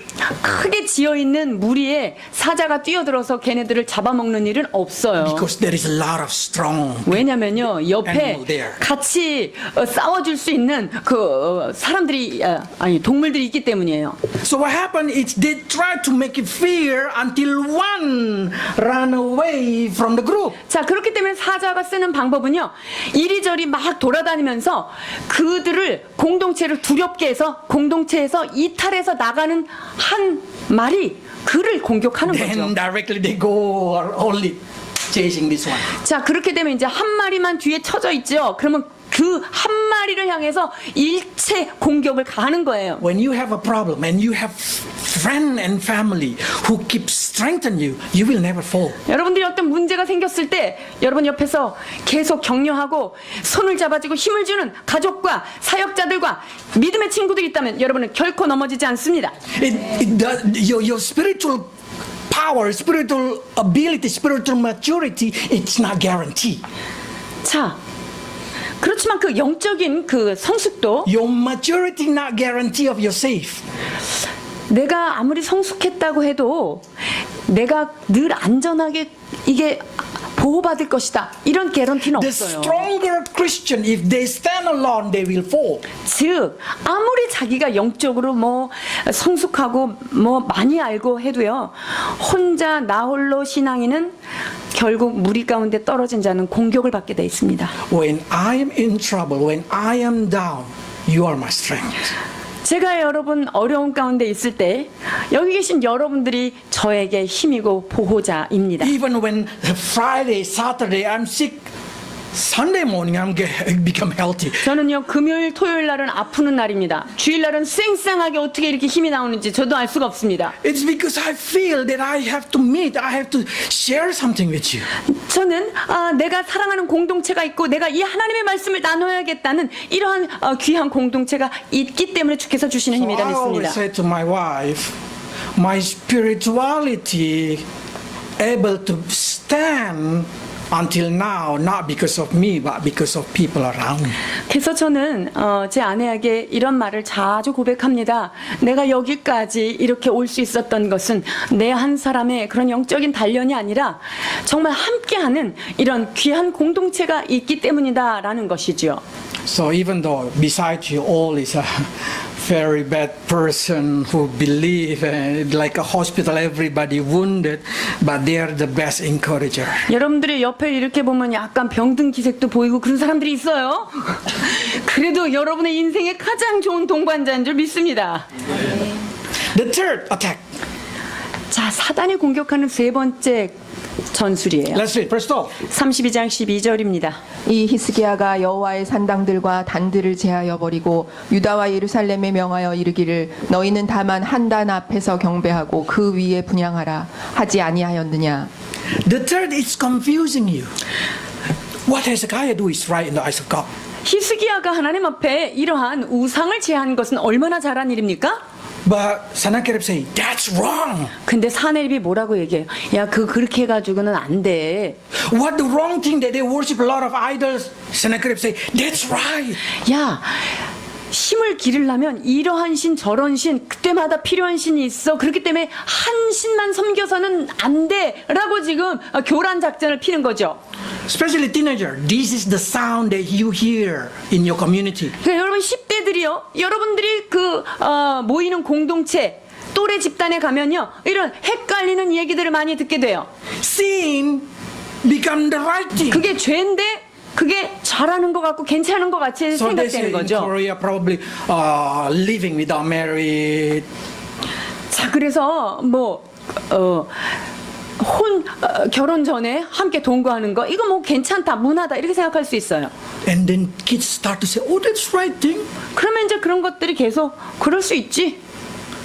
크게 지어 있는 무리에 사자가 뛰어들어서 걔네들을 잡아먹는 일은 없어요. Because there is a lot of strong. 왜냐면요 옆에 animal there. 같이 싸워줄 수 있는 그 사람들이 아니 동물들이 있기 때문이에요. So what happened is they try to make it fear until one ran away from the group. 자, 그렇기 때문에 사자가 쓰는 방법은요 이리저리 막 돌아다니면서 그들을 공동체를 두렵게 해서 공동체에서 이탈해서 나가는 한 마리 그를 공격하는 거죠. Then directly they go only chasing this one. 자, 그렇게 되면 이제 한 마리만 뒤에 쳐져 있죠. 그러면 그 한 마리를 향해서 일체 공격을 가하는 거예요. When you have a problem and you have friend and family who keep strengthen you, you will never fall. 여러분들이 어떤 문제가 생겼을 때 여러분 옆에서 계속 격려하고 손을 잡아주고 힘을 주는 가족과 사역자들과 믿음의 친구들이 있다면 여러분은 결코 넘어지지 않습니다. Your spiritual power, spiritual ability, spiritual maturity, it's not guaranteed. 자, 그렇지만 그 영적인 그 성숙도 Your maturity not guarantee of your safe. 내가 아무리 성숙했다고 해도 내가 늘 안전하게 이게 보호받을 것이다. 이런 개런티는 The 없어요. stronger Christian, if they stand alone, they will fall. 즉 아무리 자기가 영적으로 뭐 성숙하고 뭐 많이 알고 해도요 혼자 나 홀로 신앙인은 결국 무리 가운데 떨어진 자는 공격을 받게 돼 있습니다. When I am in trouble, when I am down, you are my strength. 제가 여러분 어려운 가운데 있을 때 여기 계신 여러분들이 저에게 힘이고 보호자입니다. Even when Friday, Saturday, I'm sick, Sunday morning I'm become healthy. 저는요 금요일 토요일 날은 아프는 날입니다. 주일 날은 쌩쌩하게 어떻게 이렇게 힘이 나오는지 저도 알 수가 없습니다. It's because I feel that I have to meet, I have to share something with you. 저는 내가 사랑하는 공동체가 있고 내가 이 하나님의 말씀을 나눠야겠다는 이러한 귀한 공동체가 있기 때문에 주께서 주시는 So 힘이라 I always 믿습니다. say to my wife, my spirituality able to stand until now, not because of me, but because of people around me. 그래서 저는 제 아내에게 이런 말을 자주 고백합니다. 내가 여기까지 이렇게 올 수 있었던 것은 내 한 사람의 그런 영적인 단련이 아니라 정말 함께하는 이런 귀한 공동체가 있기 때문이다라는 것이죠. So even though beside you all is very bad person who believe like a hospital, everybody wounded, but they are the best encourager. 여러분들의 옆에 이렇게 보면 약간 병든 기색도 보이고 그런 사람들이 있어요. 그래도 여러분의 인생의 가장 좋은 동반자인 줄 믿습니다. The third attack. 자, 사단이 공격하는 세 번째 전술이에요. Let's read. Verse 12. 32장 12절입니다. 이 히스기야가 여호와의 산당들과 단들을 제하여 버리고 유다와 예루살렘에 명하여 이르기를 너희는 다만 한 단 앞에서 경배하고 그 위에 분향하라 하지 아니하였느냐. The third is confusing you. What Hezekiah do is right in the eyes of God. 히스기야가 하나님 앞에 이러한 우상을 제한 것은 얼마나 잘한 일입니까? But Sennacherib say, that's wrong. 근데 사내립이 뭐라고 얘기해요? 야, 그렇게 해가지고는 안 돼. What the wrong thing that they worship a lot of idols? Sennacherib say, that's right. 야, 힘을 기르려면 이러한 신 저런 신 그때마다 필요한 신이 있어. 그렇기 때문에 한 신만 섬겨서는 안 돼라고 지금 교란 작전을 피는 거죠. Especially teenager, this is the sound that you hear in your community. 그러니까 여러분 10대들이요. 여러분들이 모이는 공동체 또래 집단에 가면요. 이런 헷갈리는 얘기들을 많이 듣게 돼요. Sin become the right thing. 그게 죄인데 그게 잘하는 것 같고 괜찮은 것 같이 So they say 생각되는 in 거죠. Korea probably living without married. 자, 그래서 결혼 전에 함께 동거하는 거 이거 뭐 괜찮다 문화다 이렇게 생각할 수 있어요. And then kids start to say, oh, that's right thing. 그러면 이제 그런 것들이 계속 그럴 수 있지.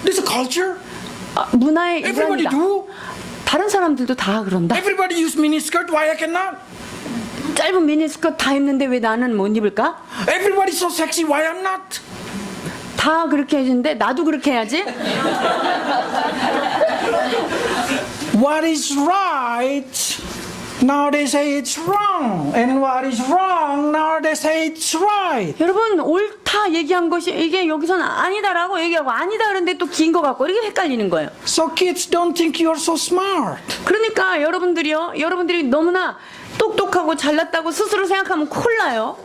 This is a culture. 문화의 Everybody 일환이다. do. 다른 사람들도 다 그런다. Everybody use miniskirt. Why I cannot? 짧은 미니스커트 다 입는데 왜 나는 못 입을까? Everybody so sexy. Why I'm not? 다 그렇게 해주는데 나도 그렇게 해야지. What is right? Now they say it's wrong. And what is wrong? Now they say it's right. 여러분 옳다 얘기한 것이 이게 여기서는 아니다라고 얘기하고 아니다 그런데 또 긴 것 같고 이게 헷갈리는 거예요. So kids don't think you are so smart. 그러니까 여러분들이 너무나 똑똑하고 잘났다고 스스로 생각하면 큰일 나요.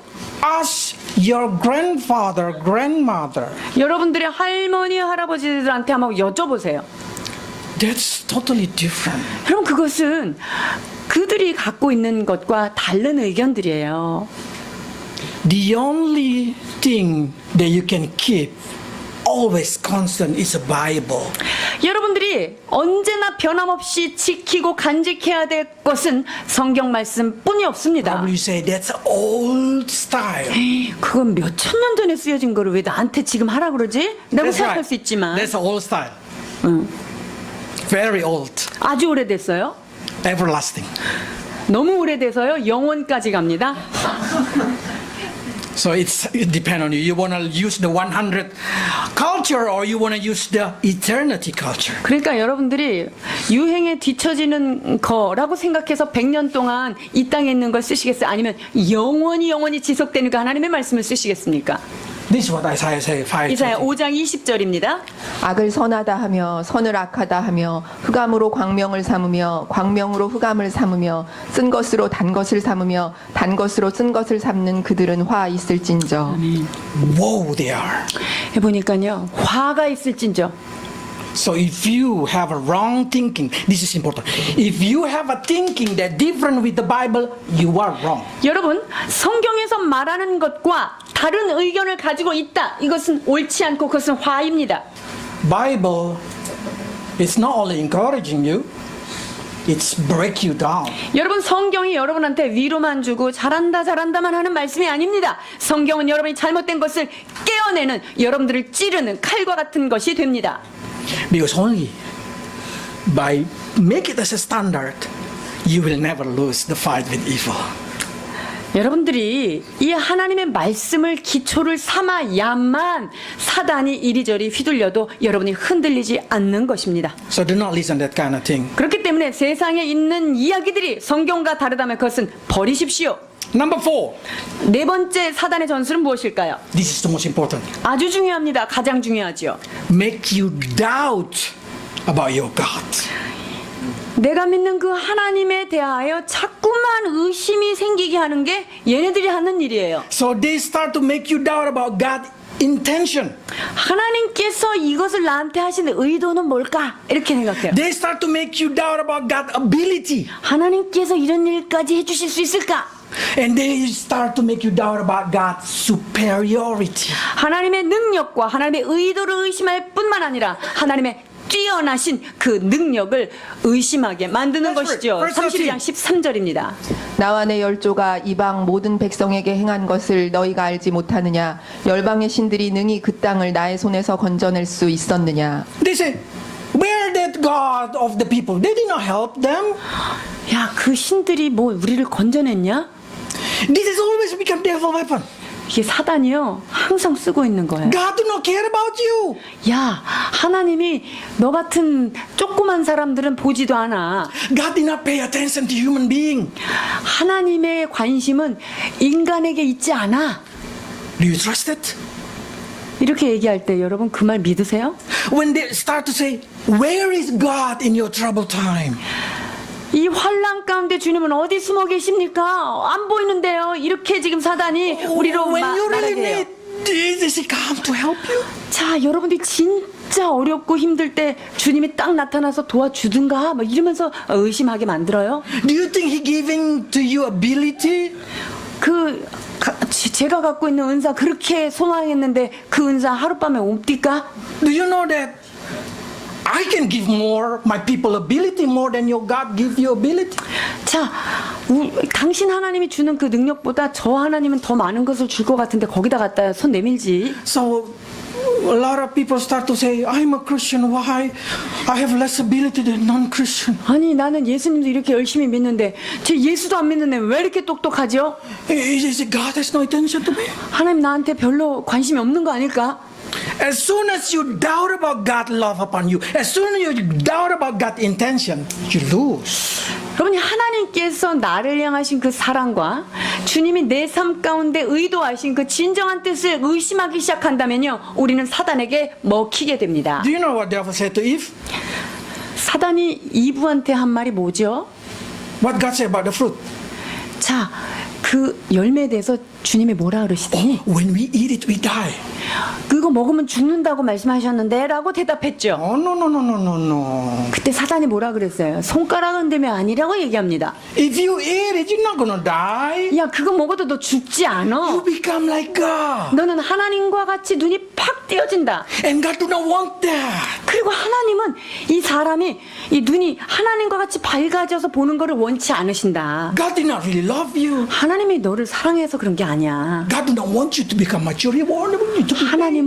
Ask your grandfather, grandmother. 여러분들의 할머니, 할아버지들한테 한번 여쭤보세요. That's totally different. 그럼 그것은 그들이 갖고 있는 것과 다른 의견들이에요. The only thing that you can keep always constant is a Bible. 여러분들이 언제나 변함없이 지키고 간직해야 될 것은 성경 말씀뿐이 없습니다. Probably you say that's old style. 그건 몇천 년 전에 쓰여진 거를 왜 나한테 지금 하라 그러지? 라고 That's 생각할 right. 수 있지만 That's old style. 응. Very old. 아주 오래됐어요. Everlasting. 너무 오래돼서요. 영원까지 갑니다. So it depends on you. You want to use the 100 culture or you want to use the eternity culture. 그러니까 여러분들이 유행에 뒤처지는 거라고 생각해서 100년 동안 이 땅에 있는 걸 쓰시겠어요? 아니면 영원히 지속되는 그 하나님의 말씀을 쓰시겠습니까? This is what Isaiah says. 이사야 5장 20절입니다. 악을 선하다 하며 선을 악하다 하며 흑암으로 광명을 삼으며 광명으로 흑암을 삼으며 쓴 것으로 단 것을 삼으며 단 것으로 쓴 것을 삼는 그들은 화 있을진저. Woe they are. 해보니까요. 화가 있을진저. So if you have a wrong thinking, this is important. If you have a thinking that different with the Bible, you are wrong. 여러분 성경에서 말하는 것과 다른 의견을 가지고 있다. 이것은 옳지 않고 그것은 화입니다. Bible is not only encouraging you, it's break you down. 여러분 성경이 여러분한테 위로만 주고 잘한다만 하는 말씀이 아닙니다. 성경은 여러분이 잘못된 것을 깨어내는 여러분들을 찌르는 칼과 같은 것이 됩니다. Because only by make it as a standard, you will never lose the fight with evil. 여러분들이 이 하나님의 말씀을 기초를 삼아야만 사단이 이리저리 휘둘려도 여러분이 흔들리지 않는 것입니다. So do not listen to that kind of thing. 그렇기 때문에 세상에 있는 이야기들이 성경과 다르다면 그것은 버리십시오. Number 4. 네 번째 사단의 전술은 무엇일까요? This is the most important. 아주 중요합니다. 가장 중요하지요. Make you doubt about your God. 내가 믿는 그 하나님에 대하여 자꾸만 의심이 생기게 하는 게 얘네들이 하는 일이에요. So they start to make you doubt about God intention. 하나님께서 이것을 나한테 하신 의도는 뭘까? 이렇게 생각해요. They start to make you doubt about God's ability. 하나님께서 이런 일까지 해주실 수 있을까? And they start to make you doubt about God's superiority. 하나님의 능력과 하나님의 의도를 의심할 뿐만 아니라 하나님의 뛰어나신 그 능력을 의심하게 만드는 Verse 것이죠. 13. 32장 13절입니다. 나와 내 열조가 이방 모든 백성에게 행한 것을 너희가 알지 못하느냐? 열방의 신들이 능히 그 땅을 나의 손에서 건져낼 수 있었느냐? They say, where that God of the people? They did not help them. 야, 그 신들이 뭐 우리를 건져냈냐? This has always become devil weapon. 이게 사단이요. 항상 쓰고 있는 거예요. God do not care about you. 야, 하나님이 너 같은 조그만 사람들은 보지도 않아. God did not pay attention to human being. 하나님의 관심은 인간에게 있지 않아. Do you trust it? 이렇게 얘기할 때 여러분 그 말 믿으세요? When they start to say, where is God in your troubled time? 이 환난 가운데 주님은 어디 숨어 계십니까? 안 보이는데요. 이렇게 지금 사단이 우리로 When you really 말하게 해요. need, is he come to help you? 자, 여러분들이 진짜 어렵고 힘들 때 주님이 딱 나타나서 도와주든가 막 이러면서 의심하게 만들어요. Do you think he giving to you ability? 제가 갖고 있는 은사 그렇게 소망했는데 그 은사 하룻밤에 옮길까? Do you know that I can give more my people ability more than your God give you ability? 자, 당신 하나님이 주는 그 능력보다 저 하나님은 더 많은 것을 줄 것 같은데 거기다 갖다 손 내밀지. So a lot of people start to say, I'm a Christian. Why I have less ability than non-Christian? 아니 나는 예수님도 이렇게 열심히 믿는데 제 예수도 안 믿는데 왜 이렇게 똑똑하죠? Is it God has no attention to me? 하나님 나한테 별로 관심이 없는 거 아닐까? As soon as you doubt about God's love upon you, as soon as you doubt about God's intention, you lose. 여러분이 하나님께서 나를 향하신 그 사랑과 주님이 내 삶 가운데 의도하신 그 진정한 뜻을 의심하기 시작한다면요 우리는 사단에게 먹히게 됩니다. Do you know what the devil said to Eve? 사단이 이브한테 한 말이 뭐죠? What God said about the fruit? 자, 그 열매에 대해서 주님이 뭐라 그러시더니 When we eat it, we die. 그거 먹으면 죽는다고 말씀하셨는데 라고 대답했죠. Oh, no, no, no, no, no, no. 그때 사단이 뭐라 그랬어요? 손가락 흔들면 아니라고 얘기합니다. If you eat it, you're not gonna die. 야, 그거 먹어도 너 죽지 You 않아. become like God. 너는 하나님과 같이 눈이 팍 띄어진다. And God do not want that. 그리고 하나님은 이 사람이 이 눈이 하나님과 같이 밝아져서 보는 거를 원치 않으신다. God did not really love you. 하나님이 너를 사랑해서 그런 게 아니야. God do not want you to become mature. He want you to be. 하나님은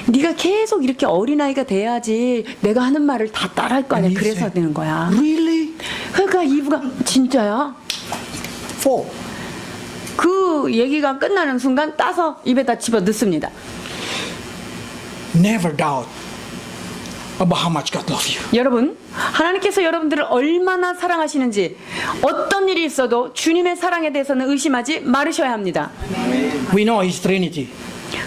네가 계속 이렇게 어린아이가 돼야지 내가 하는 말을 다 따라할 거 아니야. And he 그래서 said, 되는 거야. Really? 그러니까 이브가 진짜야? 4. 그 얘기가 끝나는 순간 따서 입에다 집어 넣습니다. Never doubt about how much God loves you. 여러분, 하나님께서 여러분들을 얼마나 사랑하시는지 어떤 일이 있어도 주님의 사랑에 대해서는 의심하지 말으셔야 합니다. We know He's Trinity,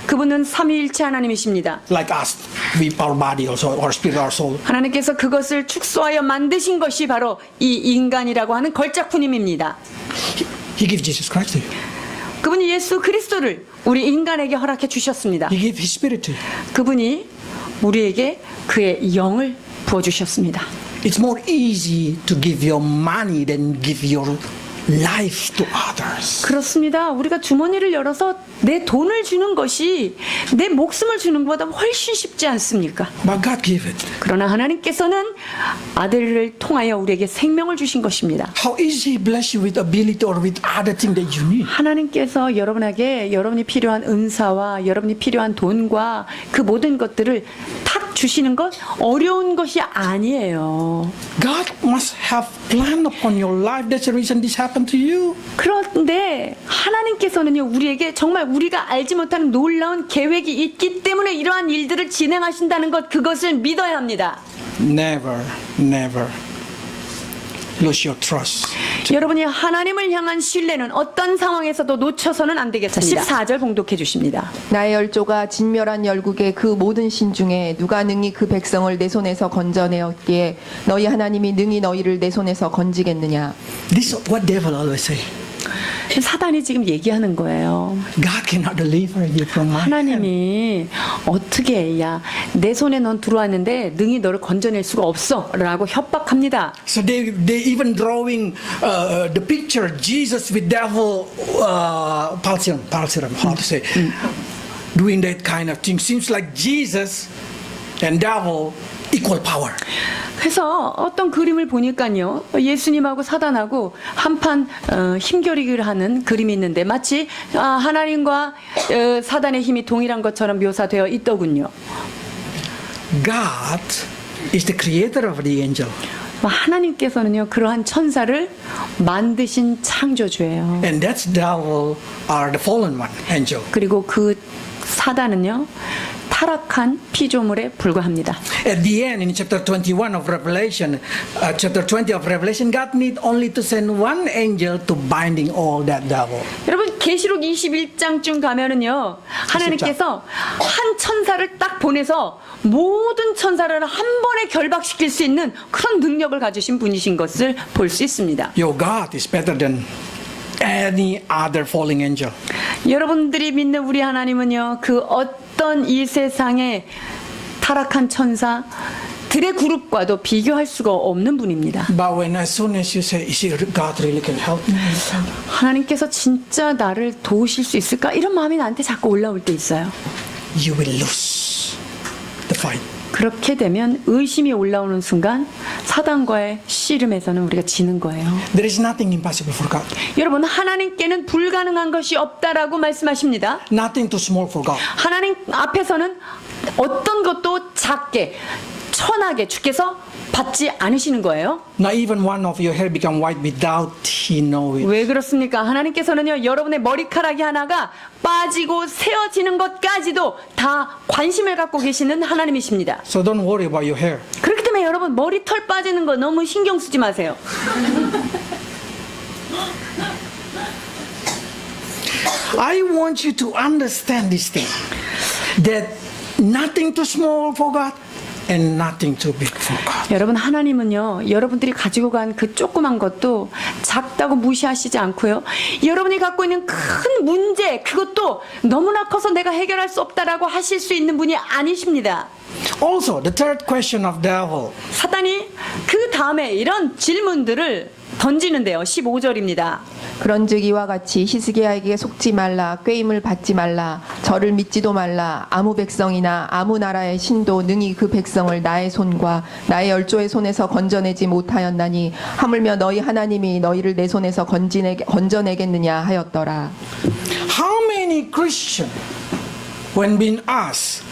그분은 삼위일체 하나님이십니다. like us. We, our body also, our spirit, our soul. 하나님께서 그것을 축소하여 만드신 것이 바로 이 인간이라고 하는 걸작품입니다. He gave Jesus Christ to you. 그분이 예수 그리스도를 우리 인간에게 허락해 주셨습니다. He gave His Spirit to you. 그분이 우리에게 그의 영을 부어주셨습니다. It's more easy to give your money than give your life to others. 그렇습니다. 우리가 주머니를 열어서 내 돈을 주는 것이 내 목숨을 주는 것보다 훨씬 쉽지 않습니까? But God gave it. 그러나 하나님께서는 아들을 통하여 우리에게 생명을 주신 것입니다. How easy He bless you with ability or with other thing that you need. 하나님께서 여러분에게 여러분이 필요한 은사와 여러분이 필요한 돈과 그 모든 것들을 탁 주시는 것 어려운 것이 아니에요. God must have planned upon your life. That's the reason this happened to you. 그런데 하나님께서는요 우리에게 정말 우리가 알지 못하는 놀라운 계획이 있기 때문에 이러한 일들을 진행하신다는 것 그것을 믿어야 합니다. Never, never lose your trust. 여러분이 하나님을 향한 신뢰는 어떤 상황에서도 놓쳐서는 안 되겠습니다. 14절 봉독해 주십니다. 나의 열조가 진멸한 열국의 그 모든 신 중에 누가 능히 그 백성을 내 손에서 건져내었기에 너희 하나님이 능히 너희를 내 손에서 건지겠느냐. This is what devil always say. 사단이 지금 얘기하는 거예요. God cannot deliver you from my hand. 하나님이 어떻게 해야 내 손에 넌 들어왔는데 능히 너를 건져낼 수가 없어 라고 협박합니다. So they even drawing the picture Jesus with devil Palsiram, how to say, doing that kind of thing. Seems like Jesus and devil equal power. 그래서 어떤 그림을 보니까요, 예수님하고 사단하고 한판 힘겨루기를 하는 그림이 있는데 마치 하나님과 사단의 힘이 동일한 것처럼 묘사되어 있더군요. God is the creator of the angel. 하나님께서는요, 그러한 천사를 만드신 창조주예요. And that's devil are the fallen one, angel. 그리고 그 사단은요, 타락한 피조물에 불과합니다. At the end, in chapter 21 of Revelation, chapter 20 of Revelation, God need only to send one angel to binding all that devil. 여러분 계시록 21장쯤 가면은요, 하나님께서 한 천사를 딱 보내서 모든 천사를 한 번에 결박시킬 수 있는 그런 능력을 가지신 분이신 것을 볼 수 있습니다. Your God is better than any other falling angel. 여러분들이 믿는 우리 하나님은요, 그 어떤 이 세상의 타락한 천사들의 그룹과도 비교할 수가 없는 분입니다. But when as soon as you say, is God really can help me? 하나님께서 진짜 나를 도우실 수 있을까? 이런 마음이 나한테 자꾸 올라올 때 있어요. You will lose the fight. 그렇게 되면 의심이 올라오는 순간 사단과의 씨름에서는 우리가 지는 거예요. There is nothing impossible for God. 여러분, 하나님께는 불가능한 것이 없다라고 말씀하십니다. Nothing too small for God. 하나님 앞에서는 어떤 것도 작게 천하게 주께서 받지 않으시는 거예요. Not even one of your hair become white without He know it. 왜 그렇습니까? 하나님께서는요, 여러분의 머리카락이 하나가 빠지고 세어지는 것까지도 다 관심을 갖고 계시는 하나님이십니다. So don't worry about your hair. 그렇기 때문에 여러분, 머리털 빠지는 거 너무 신경 쓰지 마세요. I want you to understand this thing. That nothing too small for God and nothing too big for God. 여러분, 하나님은요, 여러분들이 가지고 간 그 조그만 것도 작다고 무시하시지 않고요, 여러분이 갖고 있는 큰 문제, 그것도 너무나 커서 내가 해결할 수 없다라고 하실 수 있는 분이 아니십니다. Also, the third question of devil. 사단이 그 다음에 이런 질문들을 던지는데요. 15절입니다. 그런즉 이와 같이 히스기야에게 속지 말라, 꾀임을 받지 말라, 저를 믿지도 말라. 아무 백성이나 아무 나라의 신도 능히 그 백성을 나의 손과 나의 열조의 손에서 건져내지 못하였나니 하물며 너희 하나님이 너희를 내 손에서 건져내겠느냐 하였더라. How many Christians, when being asked,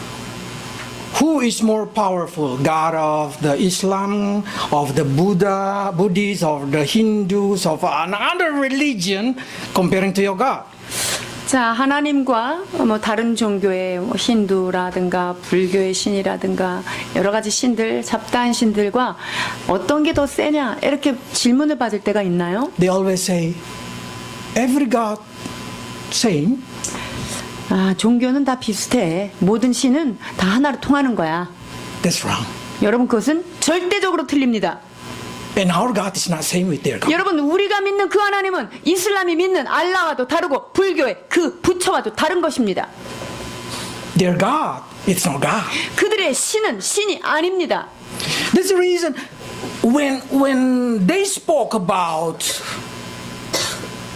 who is more powerful, God of the Islam, of the Buddhists, of the Hindus, of another religion, comparing to your God? 자, 하나님과 다른 종교의 힌두라든가 불교의 신이라든가 여러 가지 신들, 잡다한 신들과 어떤 게 더 세냐, 이렇게 질문을 받을 때가 있나요? They always say, every God same. 종교는 다 비슷해. 모든 신은 다 하나로 통하는 거야. That's wrong. 여러분, 그것은 절대적으로 틀립니다. And our God is not same with their God. 여러분, 우리가 믿는 그 하나님은 이슬람이 믿는 알라와도 다르고 불교의 그 부처와도 다른 것입니다. Their God, it's not God. 그들의 신은 신이 아닙니다. That's the reason when they spoke about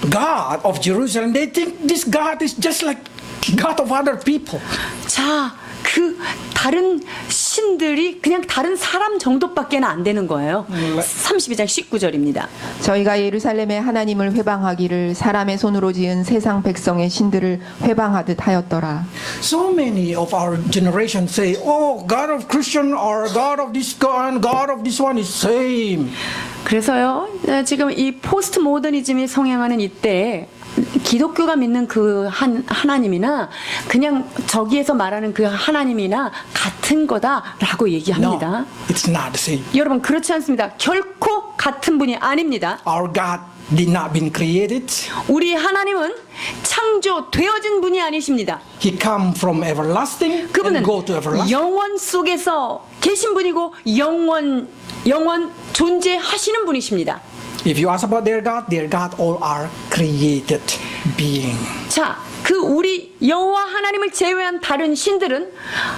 God of Jerusalem, they think this God is just like God of other people. 자, 그 다른 신들이 그냥 다른 사람 정도밖에 안 되는 거예요. 32장 19절입니다. 저희가 예루살렘의 하나님을 회방하기를 사람의 손으로 지은 세상 백성의 신들을 회방하듯 하였더라. So many of our generation say, "Oh, God of Christian or God of this God, God of this one is same." 그래서요, 지금 이 포스트 모더니즘이 성행하는 이때 기독교가 믿는 그 하나님이나 그냥 저기에서 말하는 그 하나님이나 같은 거다라고 얘기합니다. No, it's not the same. 여러분, 그렇지 않습니다. 결코 같은 분이 아닙니다. Our God did not been created. 우리 하나님은 창조되어진 분이 아니십니다. He come from everlasting 그분은 and go to everlasting. 영원 속에서 계신 분이고 영원 존재하시는 분이십니다. If you ask about their God all are created being. 자, 그 우리 여호와 하나님을 제외한 다른 신들은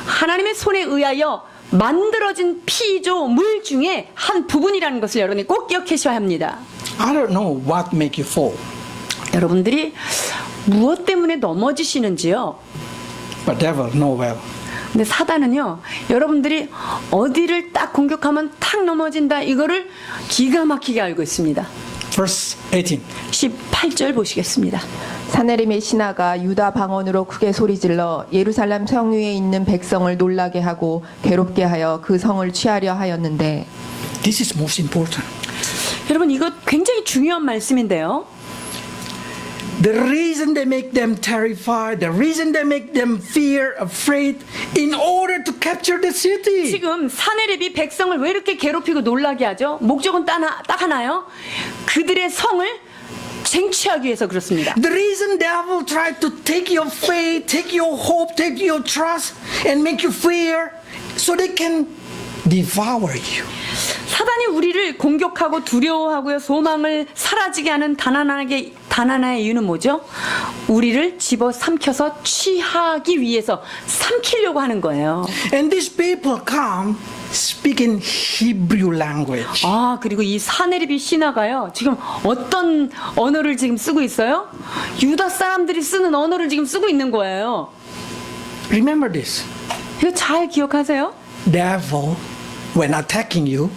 하나님의 손에 의하여 만들어진 피조물 중에 한 부분이라는 것을 여러분이 꼭 기억하셔야 합니다. I don't know what make you fall, 여러분들이 무엇 때문에 넘어지시는지요? but devil know well. 근데 사단은요, 여러분들이 어디를 딱 공격하면 탁 넘어진다, 이거를 기가 막히게 알고 있습니다. Verse 18. 18절 보시겠습니다. 사내림의 신하가 유다 방언으로 크게 소리질러 예루살렘 성 위에 있는 백성을 놀라게 하고 괴롭게 하여 그 성을 취하려 하였는데 This is most important. 여러분, 이거 굉장히 중요한 말씀인데요. The reason they make them terrified, the reason they make them fear, afraid, in order to capture the city. 지금 사내립이 백성을 왜 이렇게 괴롭히고 놀라게 하죠? 목적은 딱 하나요. 그들의 성을 쟁취하기 위해서 그렇습니다. The reason devil tried to take your faith, take your hope, take your trust, and make you fear, so they can devour you. 사단이 우리를 공격하고 두려워하고요, 소망을 사라지게 하는 단 하나의 이유는 뭐죠? 우리를 집어삼켜서 취하기 위해서 삼키려고 하는 거예요. And these people come speaking Hebrew language. 아, 그리고 이 사내립이 신하가요, 지금 어떤 언어를 지금 쓰고 있어요? 유다 사람들이 쓰는 언어를 지금 쓰고 있는 거예요. Remember this. 이거 잘 기억하세요? Devil, when attacking you,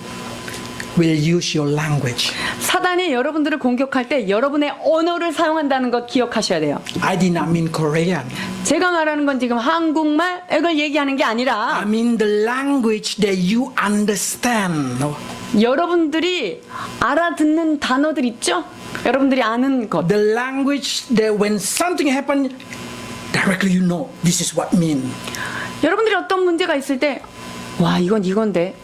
will use your language. 사단이 여러분들을 공격할 때 여러분의 언어를 사용한다는 것 기억하셔야 돼요. I did not mean Korean. 제가 말하는 건 지금 한국말 이걸 얘기하는 게 I 아니라 mean the language that you understand. 여러분들이 알아듣는 단어들 있죠? 여러분들이 아는 것. The language that when something happens, directly you know this is what mean. 여러분들이 어떤 문제가 있을 때, 와, 이건 이건데.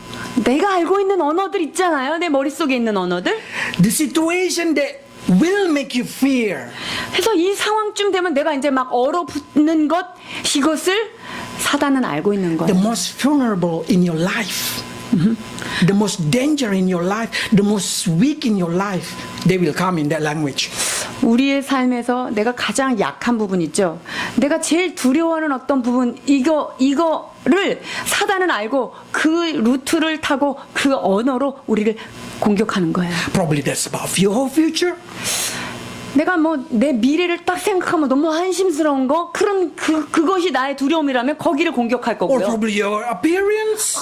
내가 알고 있는 언어들 있잖아요. 내 머릿속에 있는 언어들. The situation that will make you fear. 그래서 이 상황쯤 되면 내가 이제 막 얼어붙는 것, 이것을 사단은 알고 있는 The 거예요. most vulnerable in your life. The most danger in your life, the most weak in your life, they will come in that language. 우리의 삶에서 내가 가장 약한 부분 있죠. 내가 제일 두려워하는 어떤 부분, 이거를 사단은 알고 그 루트를 타고 그 언어로 우리를 공격하는 거예요. Probably that's about your future. 내가 뭐 내 미래를 딱 생각하면 너무 한심스러운 거, 그런 그것이 나의 두려움이라면 거기를 공격할 Or 거고요. probably your appearance.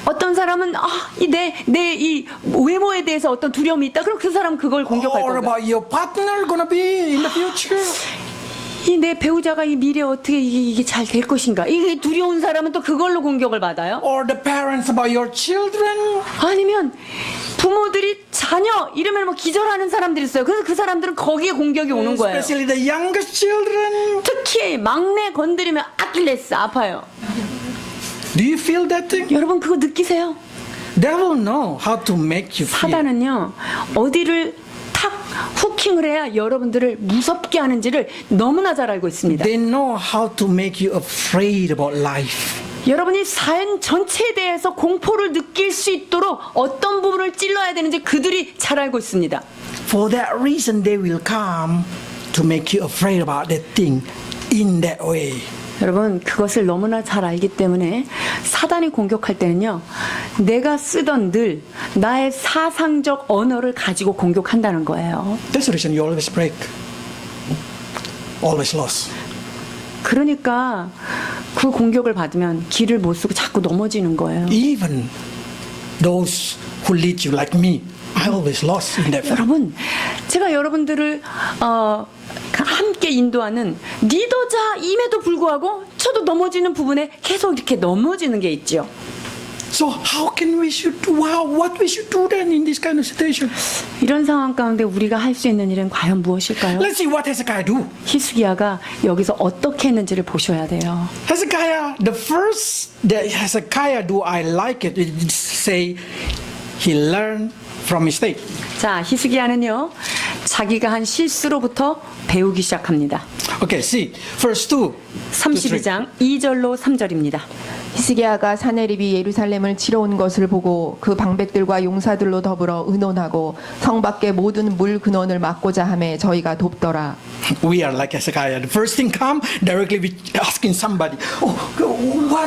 어떤 사람은 내 이 외모에 대해서 어떤 두려움이 있다. 그럼 그 사람 그걸 공격할 Or 거고요. about your partner gonna be in the future. 이 내 배우자가 이 미래 어떻게 이게 잘 될 것인가. 이게 두려운 사람은 또 그걸로 공격을 받아요. Or the parents about your children. 아니면 부모들이 자녀 이름을 뭐 기절하는 사람들이 있어요. 그래서 그 사람들은 거기에 공격이 오는 거예요. Especially the youngest children. 특히 막내 건드리면 아킬레스 아파요. Do you feel that thing? 여러분 그거 느끼세요? Devil know how to make you fear. 사단은요, 어디를 탁 후킹을 해야 여러분들을 무섭게 하는지를 너무나 잘 알고 있습니다. They know how to make you afraid about life. 여러분이 삶 전체에 대해서 공포를 느낄 수 있도록 어떤 부분을 찔러야 되는지 그들이 잘 알고 있습니다. For that reason, they will come to make you afraid about that thing in that way. 여러분 그것을 너무나 잘 알기 때문에 사단이 공격할 때는요, 내가 쓰던 늘 나의 사상적 언어를 가지고 공격한다는 거예요. That's the reason you always break. Always lost. 그러니까 그 공격을 받으면 길을 못 쓰고 자꾸 넘어지는 거예요. Even those who lead you like me, I always lost in that. 여러분, 제가 여러분들을 함께 인도하는 리더자임에도 불구하고 저도 넘어지는 부분에 계속 이렇게 넘어지는 게 있죠. So how can we should do? What we should do then in this kind of situation? 이런 상황 가운데 우리가 할 수 있는 일은 과연 무엇일까요? Let's see what Hezekiah do. 히스기야가 여기서 어떻게 했는지를 보셔야 돼요. Hezekiah, the first that Hezekiah do, I like it. It say he learned from mistake. 자, 히스기야는요, 자기가 한 실수로부터 배우기 시작합니다. Okay, see verse 2. 32장 2절로 3절입니다. 히스기야가 사내립이 예루살렘을 치러 온 것을 보고 그 방백들과 용사들로 더불어 의논하고 성 밖의 모든 물 근원을 막고자 하매 저희가 돕더라. We are like Hezekiah. The first thing come, directly we asking somebody, oh,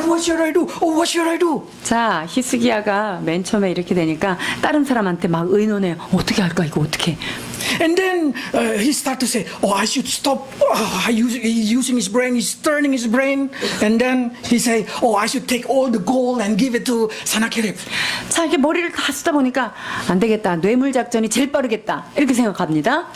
what should I do? Oh, what should I do? 자, 히스기야가 맨 처음에 이렇게 되니까 다른 사람한테 막 의논해요. 어떻게 할까 이거 어떻게? And then he start to say, oh, I should stop using his brain. He's turning his brain. And then he say, oh, I should take all the gold and give it to Sennacherib. 자, 이렇게 머리를 다 쓰다 보니까 안 되겠다. 뇌물 작전이 제일 빠르겠다. 이렇게 생각합니다.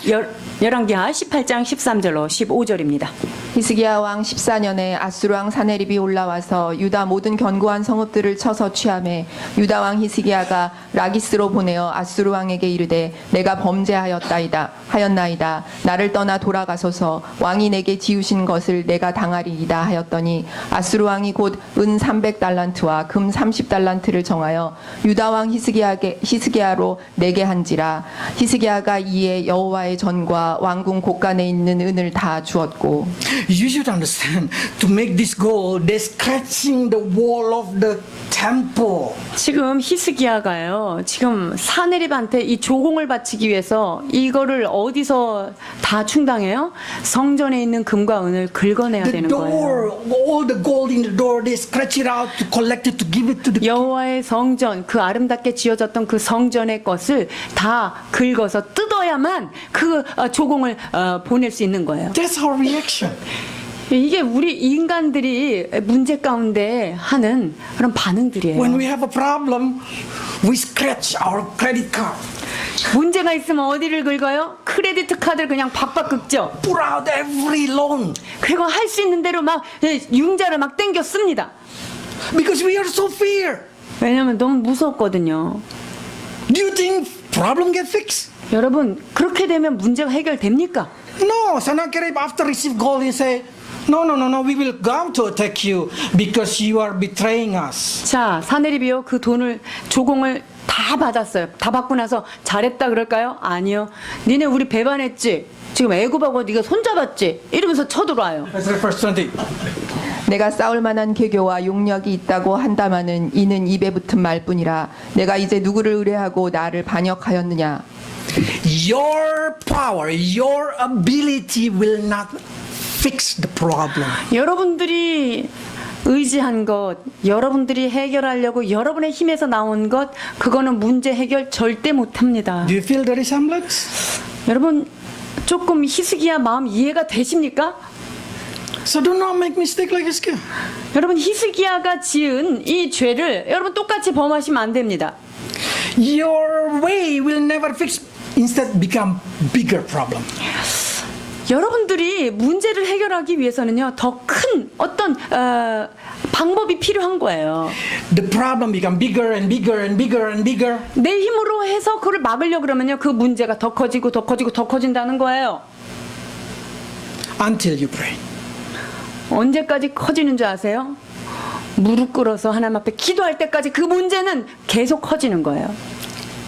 열왕기하 18장 13절로 15절입니다. 히스기야 왕 14년에 아수르 왕 사네립이 올라와서 유다 모든 견고한 성읍들을 쳐서 취하매 유다 왕 히스기야가 라기스로 보내어 아수르 왕에게 이르되 내가 하였나이다 나를 떠나 돌아가소서 왕이 내게 지우신 것을 내가 당하리이다 하였더니 아수르 왕이 곧 은 300달란트와 금 30달란트를 정하여 유다 왕 히스기야로 내게 한지라 히스기야가 이에 여호와의 전과 왕궁 곳간에 있는 은을 다 주었고. You should understand, to make this gold, they're scratching the wall of the temple. 지금 히스기야가요. 지금 사네립한테 이 조공을 바치기 위해서 이거를 어디서 다 충당해요? 성전에 있는 금과 은을 긁어내야 The 되는 거예요. door, all the gold in the door, they scratch it out to collect it, to give it to the 여호와의 성전, 그 아름답게 지어졌던 그 성전의 것을 다 긁어서 뜯어야만 그 조공을 보낼 수 있는 거예요. That's our reaction. 이게 우리 인간들이 문제 가운데 하는 그런 반응들이에요. When we have a problem, we scratch our credit card, 문제가 있으면 어디를 긁어요? 크레디트 카드를 그냥 박박 긁죠. pull out every loan. 그리고 할 수 있는 대로 막 융자를 막 땡겨 씁니다. Because we are so fear. 왜냐면 너무 무섭거든요. Do you think problem get fixed? 여러분, 그렇게 되면 문제가 해결됩니까? No, Sennacherib after receive gold, he say, no, we will come to attack you because you are betraying us. 자, 사네립이요. 그 돈을, 조공을 다 받았어요. 다 받고 나서 잘했다 그럴까요? 아니요. 니네 우리 배반했지? 지금 애굽하고 네가 손잡았지? 이러면서 쳐들어와요. Let's read verse 20. 내가 싸울 만한 계교와 용력이 있다고 한다마는 이는 입에 붙은 말뿐이라 내가 이제 누구를 의뢰하고 나를 반역하였느냐. Your power, your ability will not fix the problem. 여러분들이 의지한 것, 여러분들이 해결하려고 여러분의 힘에서 나온 것, 그거는 문제 해결 절대 못합니다. Do you feel the resemblance? 여러분, 조금 히스기야 마음 이해가 되십니까? So do not make mistake like Hezekiah. 여러분, 히스기야가 지은 이 죄를 여러분 똑같이 범하시면 안 됩니다. Your way will never fix, instead become bigger problem. 여러분들이 문제를 해결하기 위해서는요, 더 큰 어떤 방법이 필요한 거예요. The problem become bigger and bigger and bigger and bigger. 내 힘으로 해서 그걸 막으려 그러면요, 그 문제가 더 커지고 더 커지고 더 커진다는 거예요. Until you pray. 언제까지 커지는 줄 아세요? 무릎 꿇어서 하나님 앞에 기도할 때까지 그 문제는 계속 커지는 거예요.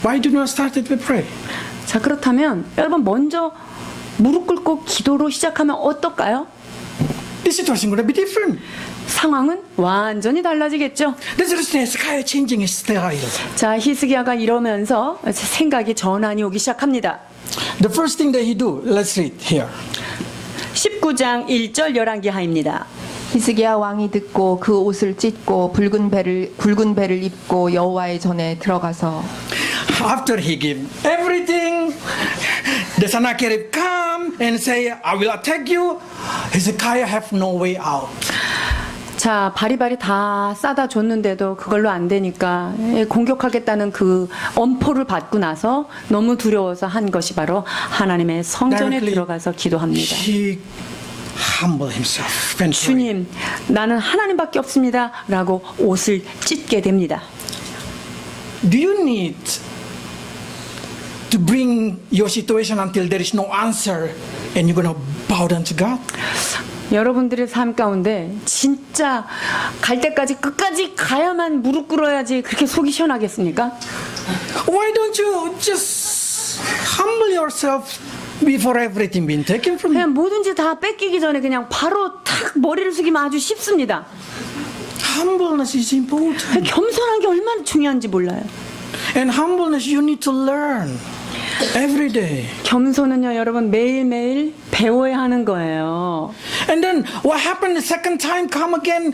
Why do not start it with pray? 자, 그렇다면 여러분 먼저 무릎 꿇고 기도로 시작하면 어떨까요? The situation would be different. 상황은 완전히 달라지겠죠. That's the reason Hezekiah changing his style. 자, 히스기야가 이러면서 생각이 전환이 오기 시작합니다. The first thing that he do, let's read here. 19장 1절 열왕기하입니다. 히스기야 왕이 듣고 그 옷을 찢고 굵은 배를 입고 여호와의 전에 들어가서 After he give everything, the Sennacherib come and say, I will attack you. Hezekiah have no way out. 자, 바리바리 다 싸다 줬는데도 그걸로 안 되니까 공격하겠다는 그 엄포를 받고 나서 너무 두려워서 한 것이 바로 하나님의 성전에 Directly, 들어가서 기도합니다. He humble himself and pray. 주님, 나는 하나님밖에 없습니다. 라고 옷을 찢게 됩니다. Do you need to bring your situation until there is no answer and you're going to bow down to God? 여러분들의 삶 가운데 진짜 갈 때까지 끝까지 가야만 무릎 꿇어야지 그렇게 속이 시원하겠습니까? Why don't you just humble yourself before everything being taken from you? 그냥 뭐든지 다 뺏기기 전에 그냥 바로 탁 머리를 숙이면 아주 쉽습니다. humbleness is important. 겸손한 게 얼마나 중요한지 몰라요. And humbleness you need to learn every day. 겸손은요, 여러분 매일매일 배워야 하는 거예요. And then what happened the second time come again?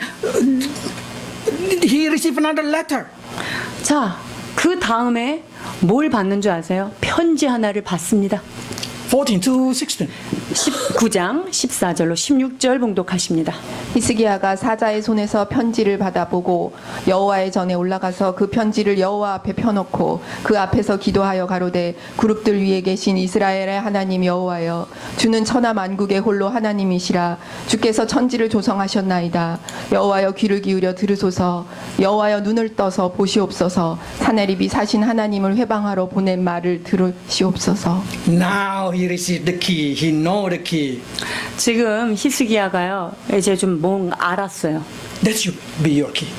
He received another letter. 자, 그 다음에 뭘 받는 줄 아세요? 편지 하나를 받습니다. 14 to 16. 19장 14절로 16절 봉독하십니다. 히스기야가 사자의 손에서 편지를 받아보고 여호와의 전에 올라가서 그 편지를 여호와 앞에 펴놓고 그 앞에서 기도하여 가로되 그룹들 위에 계신 이스라엘의 하나님 여호와여 주는 천하 만국의 홀로 하나님이시라 주께서 천지를 조성하셨나이다 여호와여 귀를 기울여 들으소서 여호와여 눈을 떠서 보시옵소서 사내립이 사신 하나님을 회방하러 보낸 말을 들으시옵소서. Now he received the key. He know the key. 지금 히스기야가요, 이제 좀 뭔가 알았어요. That should be your key.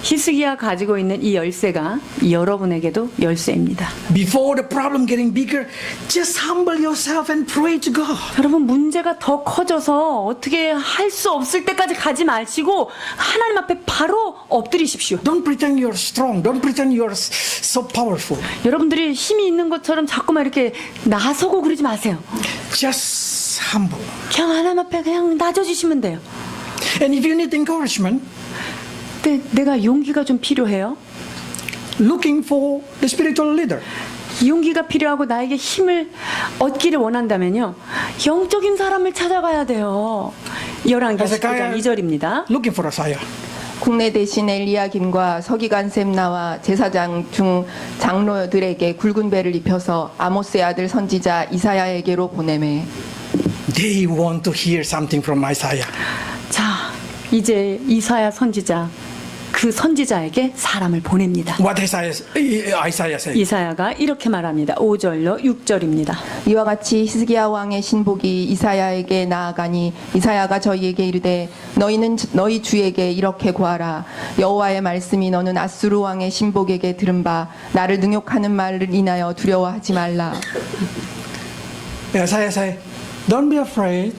히스기야 가지고 있는 이 열쇠가 여러분에게도 열쇠입니다. Before the problem getting bigger, just humble yourself and pray to God. 여러분 문제가 더 커져서 어떻게 할 수 없을 때까지 가지 마시고 하나님 앞에 바로 엎드리십시오. Don't pretend you're strong. Don't pretend you're so powerful. 여러분들이 힘이 있는 것처럼 자꾸만 이렇게 나서고 그러지 마세요. Just humble. 그냥 하나님 앞에 그냥 낮아지시면 돼요. And if you need encouragement, 근데 내가 용기가 좀 필요해요. looking for the spiritual leader. 용기가 필요하고 나에게 힘을 얻기를 원한다면요, 영적인 사람을 찾아가야 돼요. 열왕기 19장 2절입니다. Looking for Isaiah. 국내 대신 엘리야김과 서기관셈 나와 제사장 중 장로들에게 굵은 배를 입혀서 아모스의 아들 선지자 이사야에게로 보내매. They want to hear something from Isaiah. 자, 이제 이사야 선지자, 그 선지자에게 사람을 보냅니다. What Isaiah said. 이사야가 이렇게 말합니다. 5절로 6절입니다. 이와 같이 히스기야 왕의 신복이 이사야에게 나아가니 이사야가 저희에게 이르되 너희는 너희 주에게 이렇게 구하라 여호와의 말씀이 너는 아수르 왕의 신복에게 들은 바 나를 능욕하는 말을 인하여 두려워하지 말라. Isaiah said, "Don't be afraid.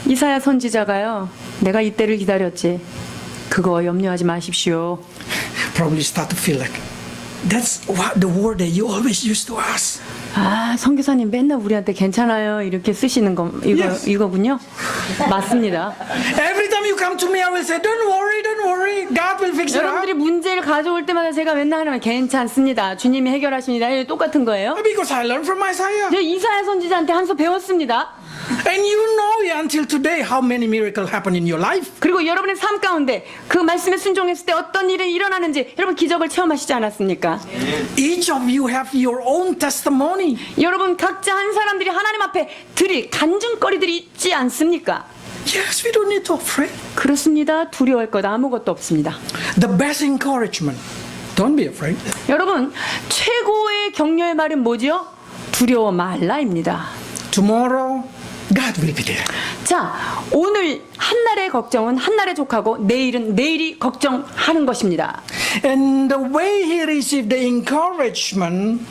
이사야 선지자가요, 내가 이때를 기다렸지. 그거 염려하지 마십시오. Probably start to feel like that's what the word that you always used to us. 아, 선교사님 맨날 우리한테 괜찮아요 이렇게 쓰시는 거 Yes. 이거군요. 맞습니다. Every time you come to me, I will say, "Don't worry, don't worry. God will fix it 여러분들이 up." 문제를 가져올 때마다 제가 맨날 하면 괜찮습니다. 주님이 해결하십니다. 이게 똑같은 거예요. Because I learned from Isaiah. 저 이사야 선지자한테 한 수 배웠습니다. And you know until today how many miracles happen in your life. 그리고 여러분의 삶 가운데 그 말씀에 순종했을 때 어떤 일이 일어나는지 여러분 기적을 체험하시지 않았습니까? Each of you have your own testimony. 여러분 각자 한 사람들이 하나님 앞에 드릴 간증거리들이 있지 않습니까? Yes, we don't need to afraid. 그렇습니다. 두려워할 것 아무것도 없습니다. The best encouragement. Don't be afraid. 여러분 최고의 격려의 말은 뭐죠? 두려워 말라입니다. Tomorrow, God will be there. 자, 오늘 한날의 걱정은 한날의 족하고 내일은 내일이 걱정하는 것입니다. And the way he received the encouragement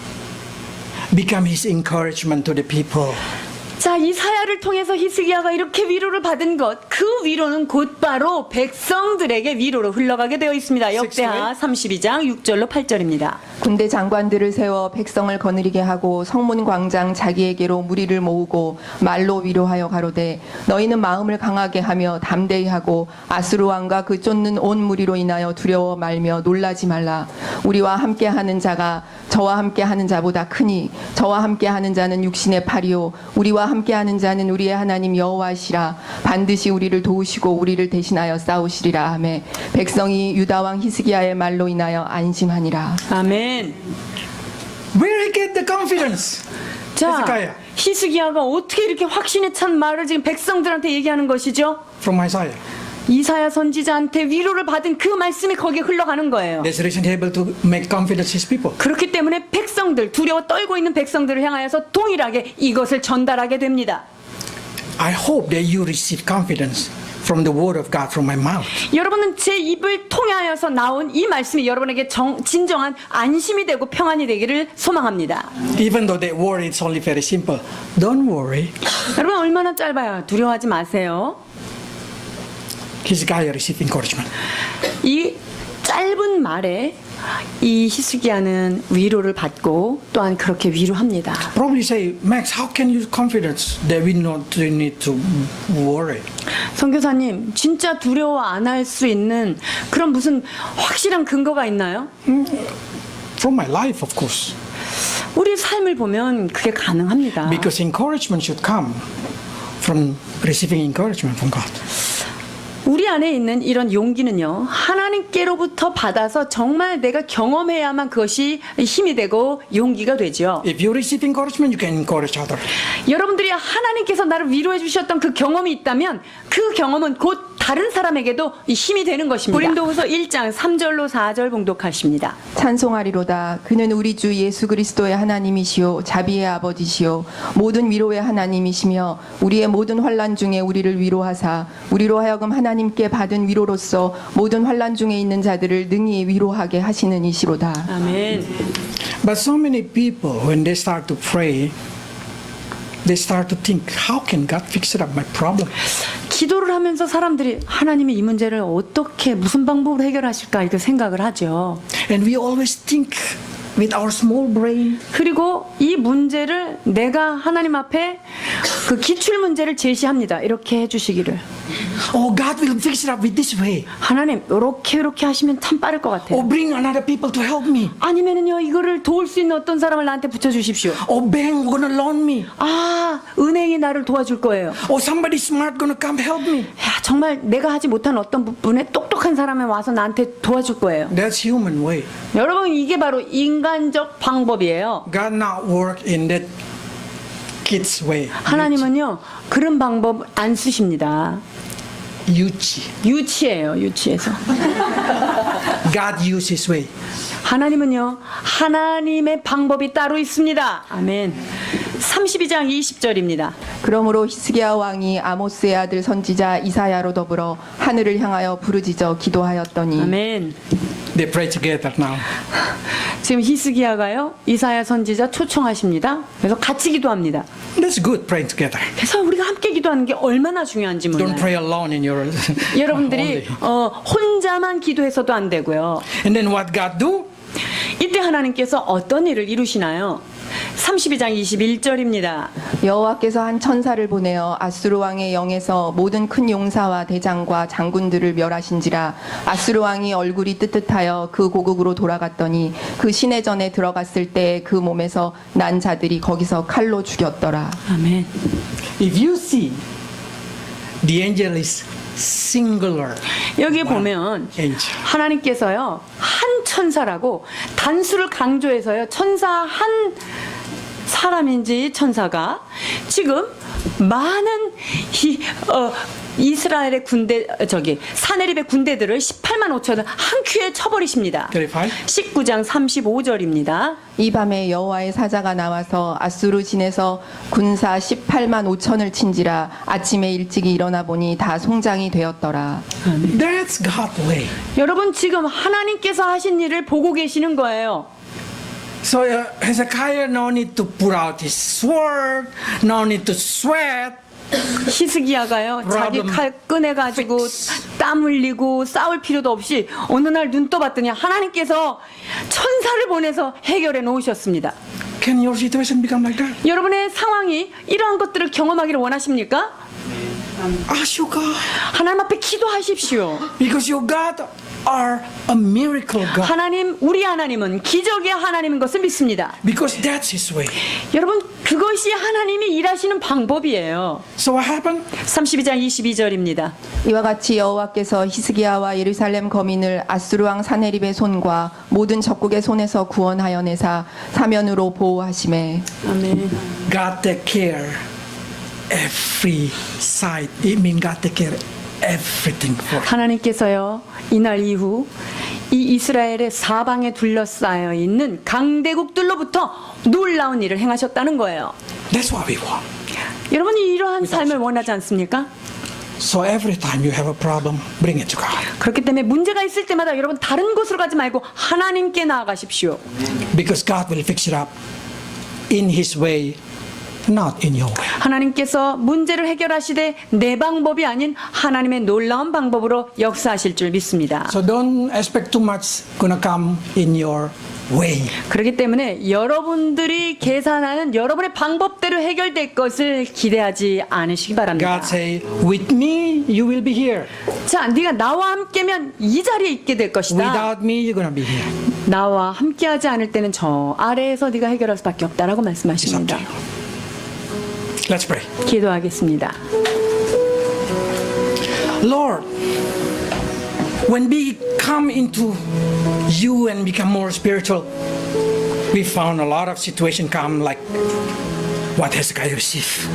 become his encouragement to the people. 자, 이사야를 통해서 히스기야가 이렇게 위로를 받은 것, 그 위로는 곧바로 백성들에게 위로로 흘러가게 되어 있습니다. 역대하 32장 6절로 8절입니다. 군대 장관들을 세워 백성을 거느리게 하고 성문 광장 자기에게로 무리를 모으고 말로 위로하여 가로되 너희는 마음을 강하게 하며 담대히 하고 아수르 왕과 그 쫓는 온 무리로 인하여 두려워 말며 놀라지 말라. 우리와 함께하는 자가 저와 함께하는 자보다 크니 저와 함께하는 자는 육신의 팔이요 우리와 함께하는 자는 우리의 하나님 여호와시라. 반드시 우리를 도우시고 우리를 대신하여 싸우시리라 하매 백성이 유다 왕 히스기야의 말로 인하여 안심하니라. 아멘. Where he get the confidence? 자, 히스기야. 히스기야가 어떻게 이렇게 확신에 찬 말을 지금 백성들한테 얘기하는 것이죠? From Isaiah. 이사야 선지자한테 위로를 받은 그 말씀이 거기에 흘러가는 거예요. That's the reason he able to make confidence his people. 그렇기 때문에 백성들, 두려워 떨고 있는 백성들을 향하여서 동일하게 이것을 전달하게 됩니다. I hope that you receive confidence from the word of God from my mouth. 여러분은 제 입을 통하여서 나온 이 말씀이 여러분에게 진정한 안심이 되고 평안이 되기를 소망합니다. Even though that word is only very simple, don't worry. 여러분 얼마나 짧아요. 두려워하지 마세요. Hezekiah received encouragement. 이 짧은 말에 이 히스기야는 위로를 받고 또한 그렇게 위로합니다. Probably say, Max, how can you confidence that we not need to worry? 선교사님, 진짜 두려워 안 할 수 있는 그런 무슨 확실한 근거가 있나요? From my life, of course. 우리 삶을 보면 그게 가능합니다. Because encouragement should come from receiving encouragement from God. 우리 안에 있는 이런 용기는요, 하나님께로부터 받아서 정말 내가 경험해야만 그것이 힘이 되고 용기가 되죠. If you receive encouragement, you can encourage others. 여러분들이 하나님께서 나를 위로해 주셨던 그 경험이 있다면 그 경험은 곧 다른 사람에게도 힘이 되는 것입니다. 고린도후서 1장 3절로 4절 봉독하십니다. 찬송하리로다. 그는 우리 주 예수 그리스도의 하나님이시요 자비의 아버지시요 모든 위로의 하나님이시며 우리의 모든 환난 중에 우리를 위로하사 우리로 하여금 하나님께 받은 위로로서 모든 환난 중에 있는 자들을 능히 위로하게 하시는 이시로다. 아멘. But so many people, when they start to pray, they start to think, how can God fix it up my problem? 기도를 하면서 사람들이 하나님이 이 문제를 어떻게 무슨 방법으로 해결하실까 이렇게 생각을 하죠. And we always think with our small brain. 그리고 이 문제를 내가 하나님 앞에 그 기출 문제를 제시합니다. 이렇게 해주시기를. Oh, God will fix it up with this way. 하나님 이렇게 하시면 참 빠를 것 Or 같아요. bring another people to help me. 아니면은요 이거를 도울 수 있는 어떤 사람을 나한테 붙여주십시오. Or bank gonna loan me. 아 은행이 나를 도와줄 거예요. Or somebody smart gonna come help me. 야, 정말 내가 하지 못한 어떤 부분에 똑똑한 사람이 와서 나한테 도와줄 거예요. That's human way. 여러분 이게 바로 인간적 방법이에요. God not work in that kids way. 하나님은요 그런 방법 안 쓰십니다. 유치. 유치해요. 유치해서. God use His way. 하나님은요 하나님의 방법이 따로 있습니다. 아멘. 32장 20절입니다. 그러므로 히스기야 왕이 아모스의 아들 선지자 이사야로 더불어 하늘을 향하여 부르짖어 기도하였더니 아멘. They pray together now. 지금 히스기야가요 이사야 선지자 초청하십니다. 그래서 같이 기도합니다. That's good praying together. 그래서 우리가 함께 기도하는 게 얼마나 중요한지 Don't 몰라요. pray alone in your 여러분들이 only. 혼자만 기도해서도 안 되고요. And then what God do? 이때 하나님께서 어떤 일을 이루시나요? 32장 21절입니다. 여호와께서 한 천사를 보내어 아수르 왕의 영에서 모든 큰 용사와 대장과 장군들을 멸하신지라. 아수르 왕이 얼굴이 뜨뜻하여 그 고국으로 돌아갔더니 그 시내전에 들어갔을 때 그 몸에서 난 자들이 거기서 칼로 죽였더라. 아멘. If you see, the angel is singular. 여기 보면 angel. 하나님께서요 한 천사라고 단수를 강조해서요 천사 한 사람인지 천사가 지금 많은 이스라엘의 군대 사네립의 군대들을 18만 5천을 한 큐에 쳐버리십니다. 19장 35절입니다. 이 밤에 여호와의 사자가 나와서 아수르 진에서 군사 18만 5천을 친지라. 아침에 일찍이 일어나 보니 다 송장이 되었더라. That's God's way. 여러분 지금 하나님께서 하신 일을 보고 계시는 거예요. So Hezekiah no need to pull out his sword, no need to sweat. 히스기야가요 자기 칼 꺼내가지고 땀 흘리고 싸울 필요도 없이 어느 날 눈 떠봤더니 하나님께서 천사를 보내서 해결해 놓으셨습니다. Can your situation become like that? 여러분의 상황이 이러한 것들을 경험하기를 원하십니까? Ask your God. 하나님 앞에 기도하십시오. Because your God are a miracle God. 하나님, 우리 하나님은 기적의 하나님인 것을 믿습니다. Because that's His way. 여러분 그것이 하나님이 일하시는 방법이에요. So what happened? 32장 22절입니다. 이와 같이 여호와께서 히스기야와 예루살렘 거민을 아수르 왕 사네립의 손과 모든 적국의 손에서 구원하여 내사 사면으로 보호하시매. 아멘. God take care every side. It means God take care everything for. 하나님께서요 이날 이후 이 이스라엘의 사방에 둘러싸여 있는 강대국들로부터 놀라운 일을 행하셨다는 거예요. That's what we want. 여러분이 이러한 삶을 원하지 않습니까? So every time you have a problem, bring it to God. 그렇기 때문에 문제가 있을 때마다 여러분 다른 곳으로 가지 말고 하나님께 나아가십시오. Because God will fix it up in His way not in your way. 하나님께서 문제를 해결하시되 내 방법이 아닌 하나님의 놀라운 방법으로 역사하실 줄 믿습니다. So don't expect too much gonna come in your way. 그렇기 때문에 여러분들이 계산하는 여러분의 방법대로 해결될 것을 기대하지 않으시기 바랍니다. God say, with me, you will be here. 자, 네가 나와 함께면 이 자리에 있게 될 것이다. Without me, you're gonna be here. 나와 함께하지 않을 때는 저 아래에서 네가 해결할 수밖에 없다라고 It's up 말씀하십니다. to you. Let's pray. 기도하겠습니다. Lord, when we come into you and become more spiritual, we found a lot of situations come like what Hezekiah received.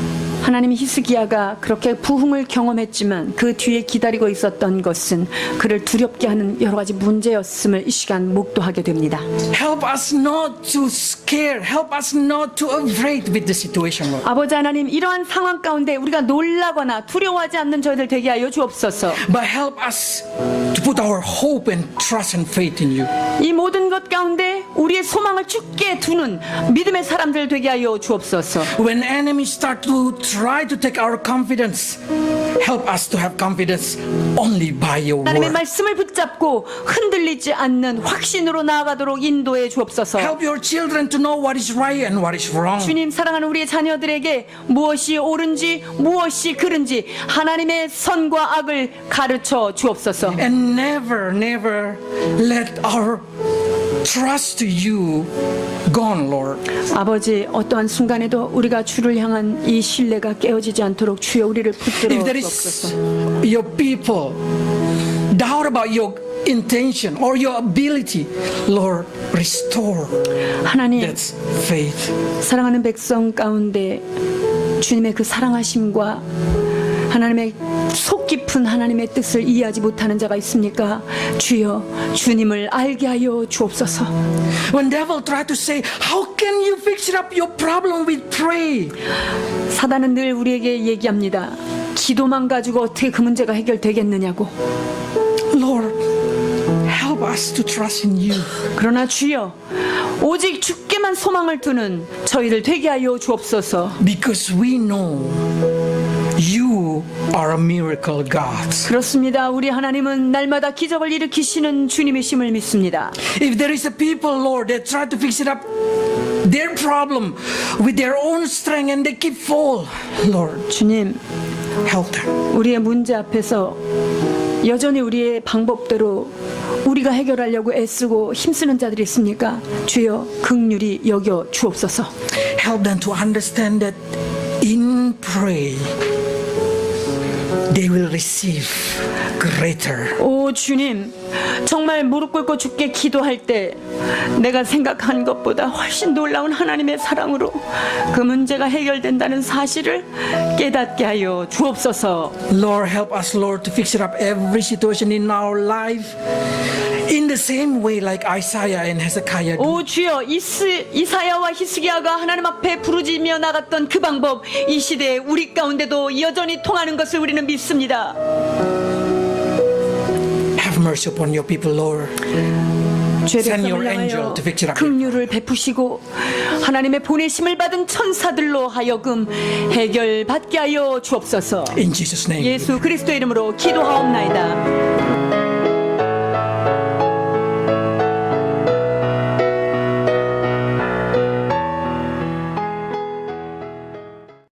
하나님이 히스기야가 그렇게 부흥을 경험했지만 그 뒤에 기다리고 있었던 것은 그를 두렵게 하는 여러 가지 문제였음을 이 시간 목도하게 됩니다. Help us not to scare. Help us not to afraid with the situation, Lord. 아버지 하나님, 이러한 상황 가운데 우리가 놀라거나 두려워하지 않는 저희들 되게 하여 주옵소서. But help us to put our hope and trust and faith in you. 이 모든 것 가운데 우리의 소망을 주께 두는 믿음의 사람들 되게 하여 주옵소서. When enemies start to try to take our confidence, help us to have confidence only by your 하나님의 word. 말씀을 붙잡고 흔들리지 않는 확신으로 나아가도록 인도해 주옵소서. Help your children to know what is right and what is wrong. 주님, 사랑하는 우리의 자녀들에게 무엇이 옳은지 무엇이 그른지 하나님의 선과 악을 가르쳐 주옵소서. And never, never let our trust to you gone, Lord. 아버지, 어떠한 순간에도 우리가 주를 향한 이 신뢰가 깨어지지 않도록 주여 우리를 붙들어 If there 주옵소서. is your people doubt about your intention or your ability, Lord, restore 하나님, that faith. 사랑하는 백성 가운데 주님의 그 사랑하심과 하나님의 속 깊은 하나님의 뜻을 이해하지 못하는 자가 있습니까? 주여, 주님을 알게 하여 주옵소서. When devil try to say, how can you fix it up your problem with pray? 사단은 늘 우리에게 얘기합니다. 기도만 가지고 어떻게 그 문제가 해결되겠느냐고. Lord, help us to trust in you. 그러나 주여, 오직 주께만 소망을 두는 저희들 되게 하여 주옵소서. Because we know you are a miracle God. 그렇습니다. 우리 하나님은 날마다 기적을 일으키시는 주님이심을 믿습니다. If there is a people, Lord, that try to fix it up their problem with their own strength and they keep fall, Lord, 주님, help them. 우리의 문제 앞에서 여전히 우리의 방법대로 우리가 해결하려고 애쓰고 힘쓰는 자들이 있습니까? 주여, 긍휼히 여겨 주옵소서. Help them to understand that in pray they will receive greater. 오 주님, 정말 무릎 꿇고 주께 기도할 때 내가 생각한 것보다 훨씬 놀라운 하나님의 사랑으로 그 문제가 해결된다는 사실을 깨닫게 하여 주옵소서. Lord, help us, Lord, to fix it up every situation in our life in the same way like Isaiah and Hezekiah. 오 주여, 이사야와 히스기야가 하나님 앞에 부르짖으며 나갔던 그 방법, 이 시대에 우리 가운데도 여전히 통하는 것을 우리는 믿습니다. Have mercy upon your people, Lord. Send your angel to fix it up. 긍휼을 베푸시고 하나님의 보내심을 받은 천사들로 하여금 해결받게 하여 주옵소서. In Jesus' name. 예수 그리스도의 이름으로 기도하옵나이다.